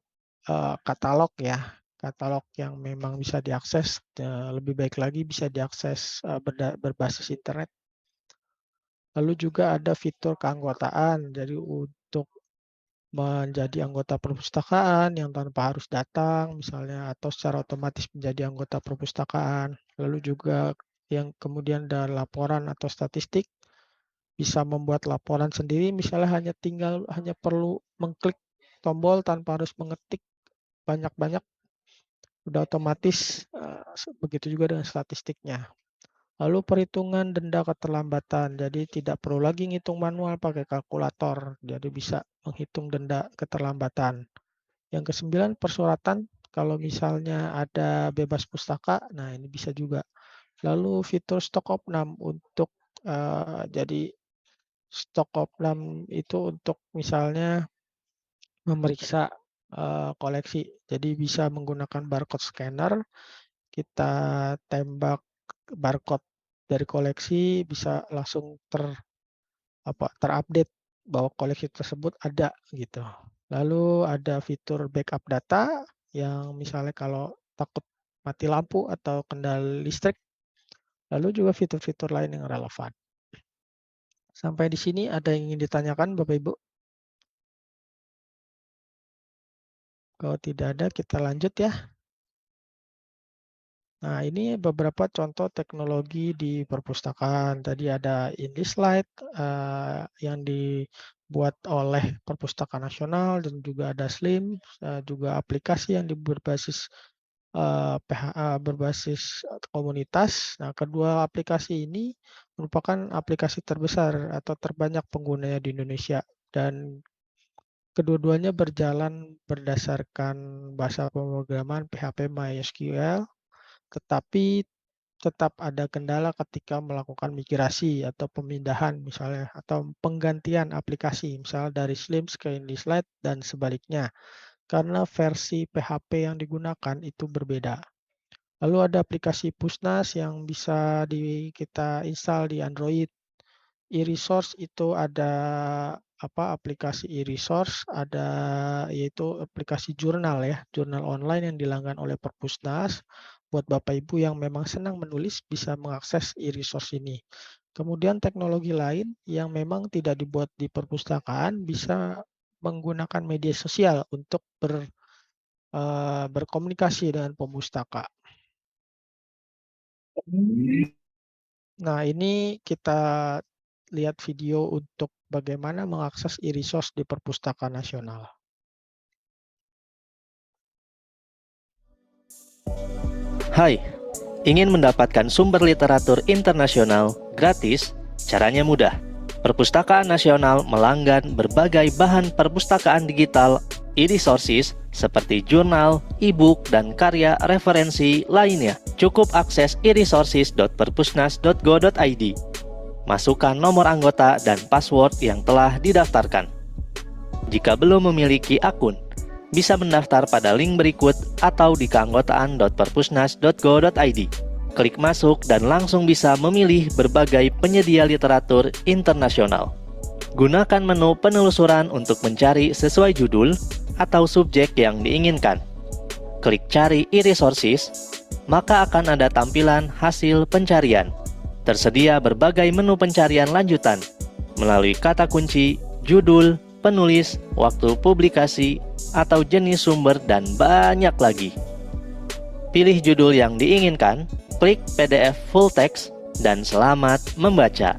katalog ya, katalog yang memang bisa diakses, lebih baik lagi bisa diakses berbasis internet. Lalu juga ada fitur keanggotaan, jadi untuk menjadi anggota perpustakaan yang tanpa harus datang misalnya atau secara otomatis menjadi anggota perpustakaan. Lalu juga yang kemudian ada laporan atau statistik, bisa membuat laporan sendiri misalnya hanya perlu mengklik tombol tanpa harus mengetik banyak-banyak, udah otomatis, begitu juga dengan statistiknya. Lalu perhitungan denda keterlambatan, jadi tidak perlu lagi ngitung manual pakai kalkulator, jadi bisa menghitung denda keterlambatan. Yang ke-9 persuratan, kalau misalnya ada bebas pustaka, nah ini bisa juga. Lalu fitur stok opnam untuk jadi stok opnam itu untuk misalnya memeriksa koleksi. Jadi bisa menggunakan barcode scanner, kita tembak barcode dari koleksi bisa langsung terupdate bahwa koleksi tersebut ada gitu. Lalu ada fitur backup data yang misalnya kalau takut mati lampu atau kendala listrik. Lalu juga fitur-fitur lain yang relevan. Sampai di sini ada yang ingin ditanyakan Bapak Ibu? Kalau tidak ada kita lanjut ya. Nah, ini beberapa contoh teknologi di perpustakaan. Tadi ada InlistLite yang dibuat oleh Perpustakaan Nasional dan juga ada Slim, juga aplikasi yang berbasis berbasis komunitas. Nah, kedua aplikasi ini merupakan aplikasi terbesar atau terbanyak penggunanya di Indonesia, dan kedua-duanya berjalan berdasarkan bahasa pemrograman PHP MySQL, tetapi tetap ada kendala ketika melakukan migrasi atau pemindahan misalnya, atau penggantian aplikasi, misalnya dari Slims ke InDesign dan sebaliknya, karena versi PHP yang digunakan itu berbeda. Lalu ada aplikasi Pushnas yang bisa kita install di Android. E-resource itu ada aplikasi e-resource, ada yaitu aplikasi jurnal ya, jurnal online yang dilanggan oleh Perpusnas. Buat Bapak Ibu yang memang senang menulis bisa mengakses e-resource ini. Kemudian teknologi lain yang memang tidak dibuat di perpustakaan bisa menggunakan media sosial untuk berkomunikasi dengan pemustaka. Nah, ini kita lihat video untuk bagaimana mengakses e-resource di Perpustakaan Nasional. Hai, ingin mendapatkan sumber literatur internasional gratis? Caranya mudah. Perpustakaan Nasional melanggan berbagai bahan perpustakaan digital e-resources seperti jurnal, e-book, dan karya referensi lainnya. Cukup akses e-resources.perpusnas.go.id. Masukkan nomor anggota dan password yang telah didaftarkan. Jika belum memiliki akun, bisa mendaftar pada link berikut atau di keanggotaan.perpusnas.go.id. Klik masuk dan langsung bisa memilih berbagai penyedia literatur internasional. Gunakan menu penelusuran untuk mencari sesuai judul atau subjek yang diinginkan. Klik cari e-resources, maka akan ada tampilan hasil pencarian. Tersedia berbagai menu pencarian lanjutan melalui kata kunci, judul, penulis, waktu publikasi, atau jenis sumber, dan banyak lagi. Pilih judul yang diinginkan, klik PDF full text, dan selamat membaca.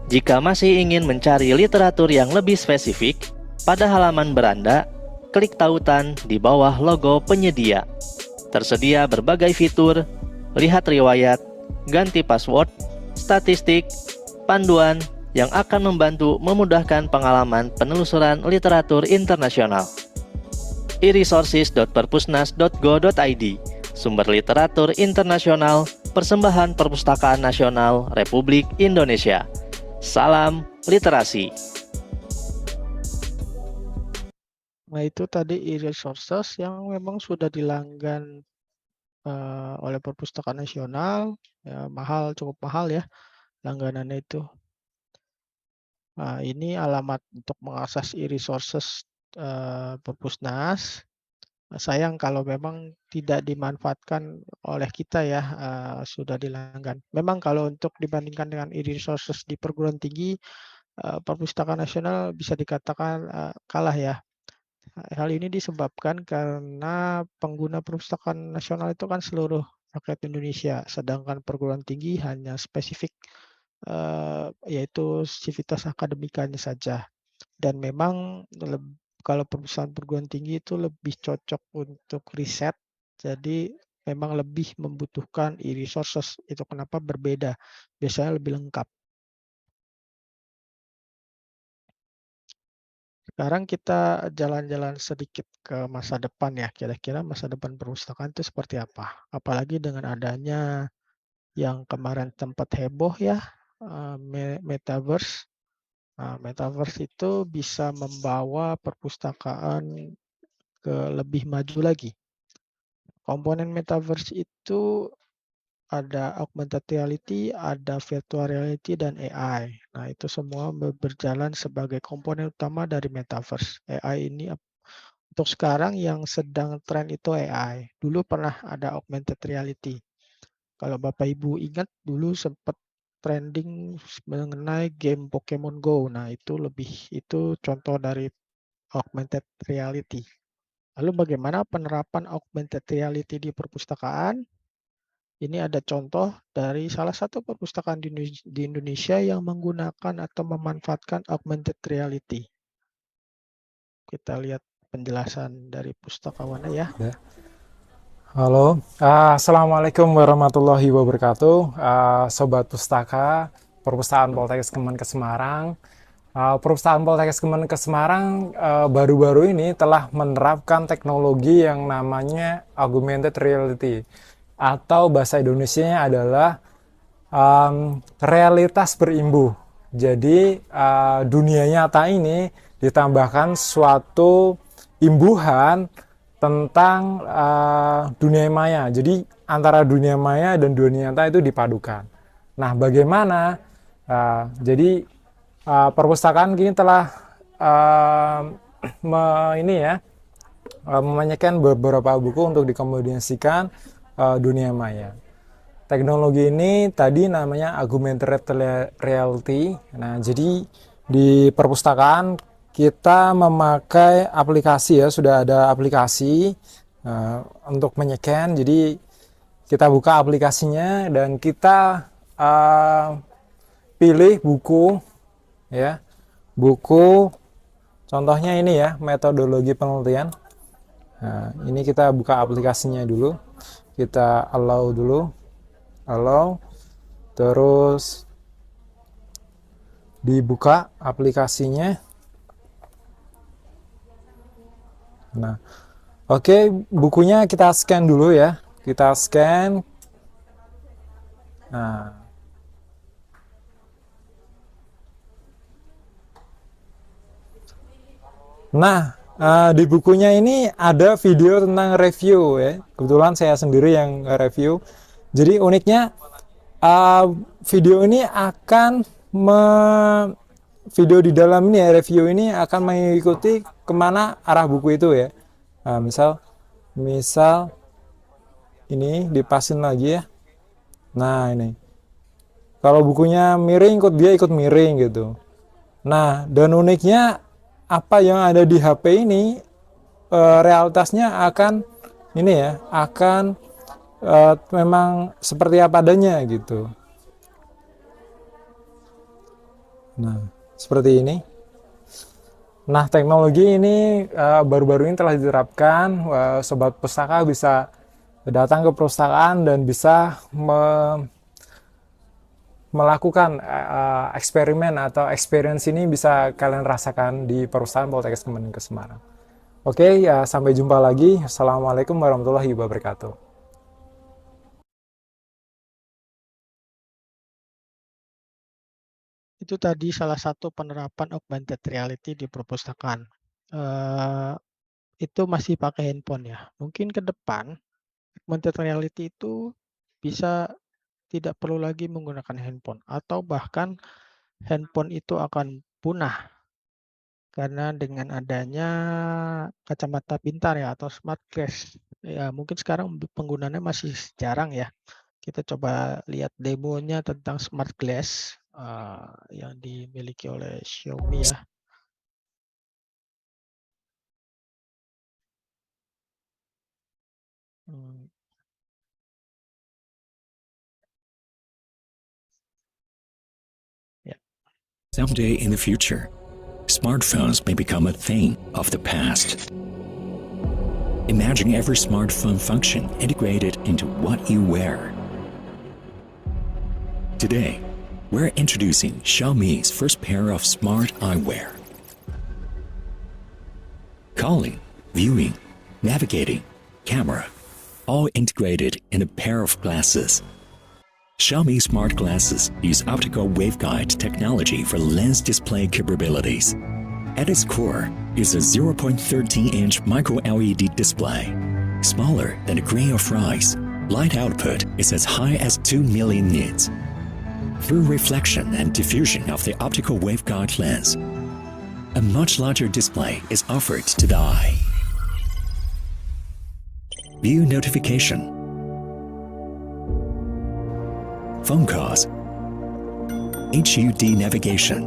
Jika masih ingin mencari literatur yang lebih spesifik, pada halaman beranda, klik tautan di bawah logo penyedia. Tersedia berbagai fitur, lihat riwayat, ganti password, statistik, panduan, yang akan membantu memudahkan pengalaman penelusuran literatur internasional. e-resources.perpusnas.go.id, sumber literatur internasional, persembahan Perpustakaan Nasional Republik Indonesia. Salam literasi. Nah, itu tadi e-resources yang memang sudah dilanggan oleh Perpustakaan Nasional, ya, cukup mahal ya langganannya itu. Nah, ini alamat untuk mengakses e-resources Perpusnas. Sayang kalau memang tidak dimanfaatkan oleh kita ya, sudah dilanggan. Memang kalau untuk dibandingkan dengan e-resources di perguruan tinggi, Perpustakaan Nasional bisa dikatakan kalah ya. Hal ini disebabkan karena pengguna Perpustakaan Nasional itu kan seluruh rakyat Indonesia, sedangkan perguruan tinggi hanya spesifik, yaitu sivitas akademikanya saja. Dan memang kalau perusahaan perguruan tinggi itu lebih cocok untuk riset, jadi memang lebih membutuhkan e-resources. Itu kenapa berbeda, biasanya lebih lengkap. Sekarang kita jalan-jalan sedikit ke masa depan ya, kira-kira masa depan perpustakaan itu seperti apa? Apalagi dengan adanya yang kemarin tempat heboh ya, Metaverse. Nah, Metaverse itu bisa membawa perpustakaan ke lebih maju lagi. Komponen Metaverse itu ada augmented reality, ada virtual reality, dan AI. Nah, itu semua berjalan sebagai komponen utama dari Metaverse. AI ini untuk sekarang yang sedang tren itu AI. Dulu pernah ada augmented reality. Kalau Bapak Ibu ingat dulu sempat trending mengenai game Pokemon Go. Nah, itu contoh dari augmented reality. Lalu bagaimana penerapan augmented reality di perpustakaan? Ini ada contoh dari salah satu perpustakaan di Indonesia yang menggunakan atau memanfaatkan augmented reality. Kita lihat penjelasan dari pustakawannya ya. Halo, Assalamualaikum warahmatullahi wabarakatuh. Sobat Pustaka, Perpustakaan Poltekkes Kemenkes Semarang. Perpustakaan Poltekkes Kemenkes Semarang baru-baru ini telah menerapkan teknologi yang namanya augmented reality, atau bahasa Indonesianya adalah realitas berimbuh. Jadi dunia nyata ini ditambahkan suatu imbuhan tentang dunia maya. Jadi antara dunia maya dan dunia nyata itu dipadukan. Nah, bagaimana? Jadi perpustakaan kini telah menyajikan beberapa buku untuk dikombinasikan dunia maya. Teknologi ini tadi namanya augmented reality. Nah, jadi di perpustakaan kita memakai aplikasi ya, sudah ada aplikasi untuk menyekan. Jadi kita buka aplikasinya dan kita pilih buku ya, buku contohnya ini ya, metodologi penelitian. Nah, ini kita buka aplikasinya dulu, kita allow dulu, terus dibuka aplikasinya. Nah, oke, bukunya kita scan dulu ya. Kita scan. Nah, di bukunya ini ada video tentang review ya. Kebetulan saya sendiri yang review. Jadi uniknya video ini akan video di dalam ini ya, review ini akan mengikuti kemana arah buku itu ya. Nah, misal ini dipasin lagi ya. Nah, ini kalau bukunya miring, dia ikut miring gitu. Nah, dan uniknya apa yang ada di HP ini realitasnya akan ini ya, akan memang seperti apa adanya gitu. Nah, seperti ini. Nah, teknologi ini baru-baru ini telah diterapkan. Sobat Pustaka bisa datang ke perpustakaan dan bisa melakukan eksperimen atau experience ini bisa kalian rasakan di Perpustakaan Poltekkes Kemenkes Semarang. Oke, ya, sampai jumpa lagi. Assalamualaikum warahmatullahi wabarakatuh. Itu tadi salah satu penerapan augmented reality di perpustakaan. Itu masih pakai handphone ya. Mungkin ke depan augmented reality itu bisa tidak perlu lagi menggunakan handphone, atau bahkan handphone itu akan punah karena dengan adanya kacamata pintar ya, atau smart glass. Ya, mungkin sekarang penggunanya masih jarang ya. Kita coba lihat demonya tentang smart glass yang dimiliki oleh Xiaomi ya. Someday in the future, smartphones may become a thing of the past. Imagine every smartphone function integrated into what you wear. Today, we're introducing Xiaomi's first pair of smart eyewear. Calling, viewing, navigating, camera, all integrated in a pair of glasses. Xiaomi smart glasses use optical waveguide technology for lens display capabilities. At its core is a 0.13-inch micro-LED display. Smaller than a grain of rice, light output is as high as 2 million nits. Through reflection and diffusion of the optical waveguide lens, a much larger display is offered to the eye. View notification, phone calls, HUD navigation,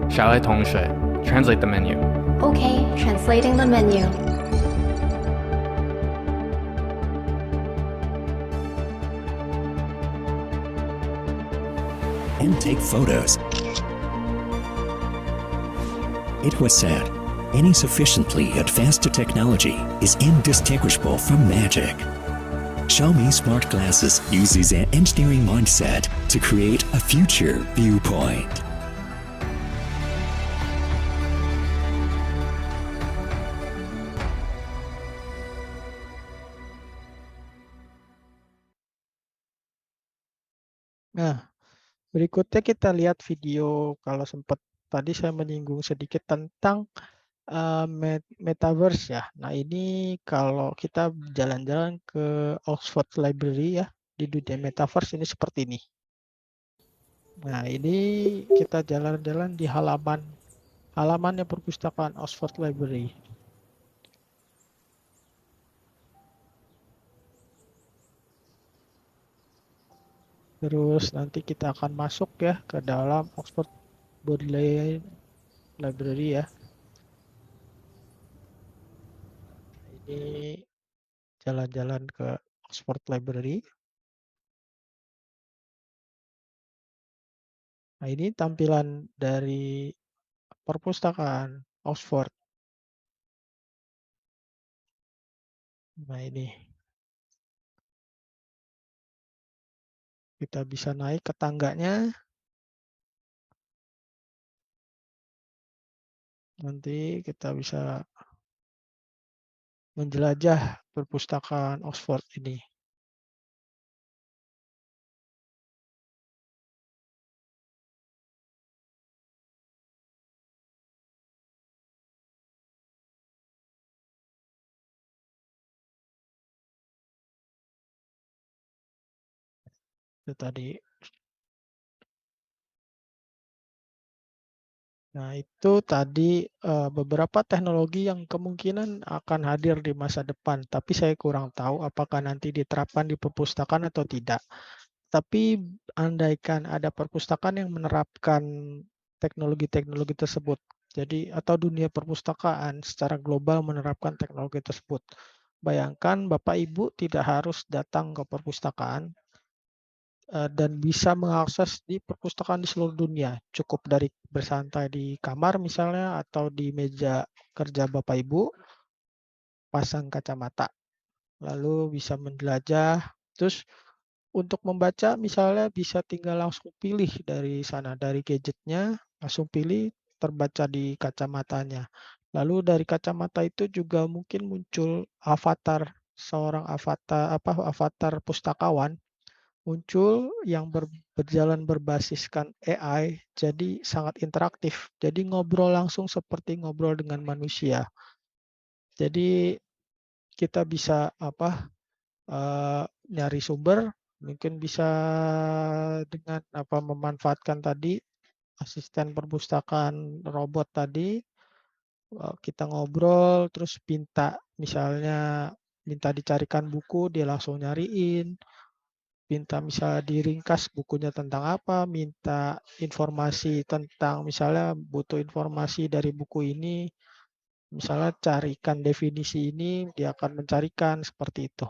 Xiaolai Tongshui, translate the menu. Okay, translating the menu. and take photos. It was said, any sufficiently advanced technology is indistinguishable from magic. Xiaomi smart glasses uses an engineering mindset to create a future viewpoint. Nah, berikutnya kita lihat video kalau sempat tadi saya menyinggung sedikit tentang metaverse ya. Nah, ini kalau kita jalan-jalan ke Oxford Library ya, di dunia metaverse ini seperti ini. Nah, ini kita jalan-jalan di halamannya perpustakaan Oxford Library. Terus nanti kita akan masuk ya ke dalam Oxford Bodleian Library ya. Ini jalan-jalan ke Oxford Library. Nah, ini tampilan dari perpustakaan Oxford. Nah, ini. Kita bisa naik ke tangganya. Nanti kita bisa menjelajah perpustakaan Oxford ini. Itu tadi. Nah, itu tadi beberapa teknologi yang kemungkinan akan hadir di masa depan, tapi saya kurang tahu apakah nanti diterapkan di perpustakaan atau tidak. Tapi andaikan ada perpustakaan yang menerapkan teknologi-teknologi tersebut, jadi atau dunia perpustakaan secara global menerapkan teknologi tersebut. Bayangkan Bapak Ibu tidak harus datang ke perpustakaan dan bisa mengakses di perpustakaan di seluruh dunia. Cukup dari bersantai di kamar misalnya atau di meja kerja Bapak Ibu, pasang kacamata, lalu bisa menjelajah. Terus untuk membaca misalnya bisa tinggal langsung pilih dari sana, dari gadgetnya, langsung pilih terbaca di kacamatanya. Lalu dari kacamata itu juga mungkin muncul avatar, seorang avatar pustakawan muncul yang berjalan berbasiskan AI, jadi sangat interaktif. Jadi ngobrol langsung seperti ngobrol dengan manusia. Jadi kita bisa nyari sumber, mungkin bisa dengan memanfaatkan tadi asisten perpustakaan robot tadi, kita ngobrol terus misalnya minta dicarikan buku, dia langsung nyariin. Minta misalnya diringkas bukunya tentang apa, minta informasi tentang misalnya butuh informasi dari buku ini, misalnya carikan definisi ini, dia akan mencarikan seperti itu.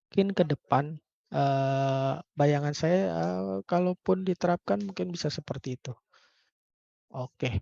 Mungkin ke depan bayangan saya kalaupun diterapkan mungkin bisa seperti itu. Oke.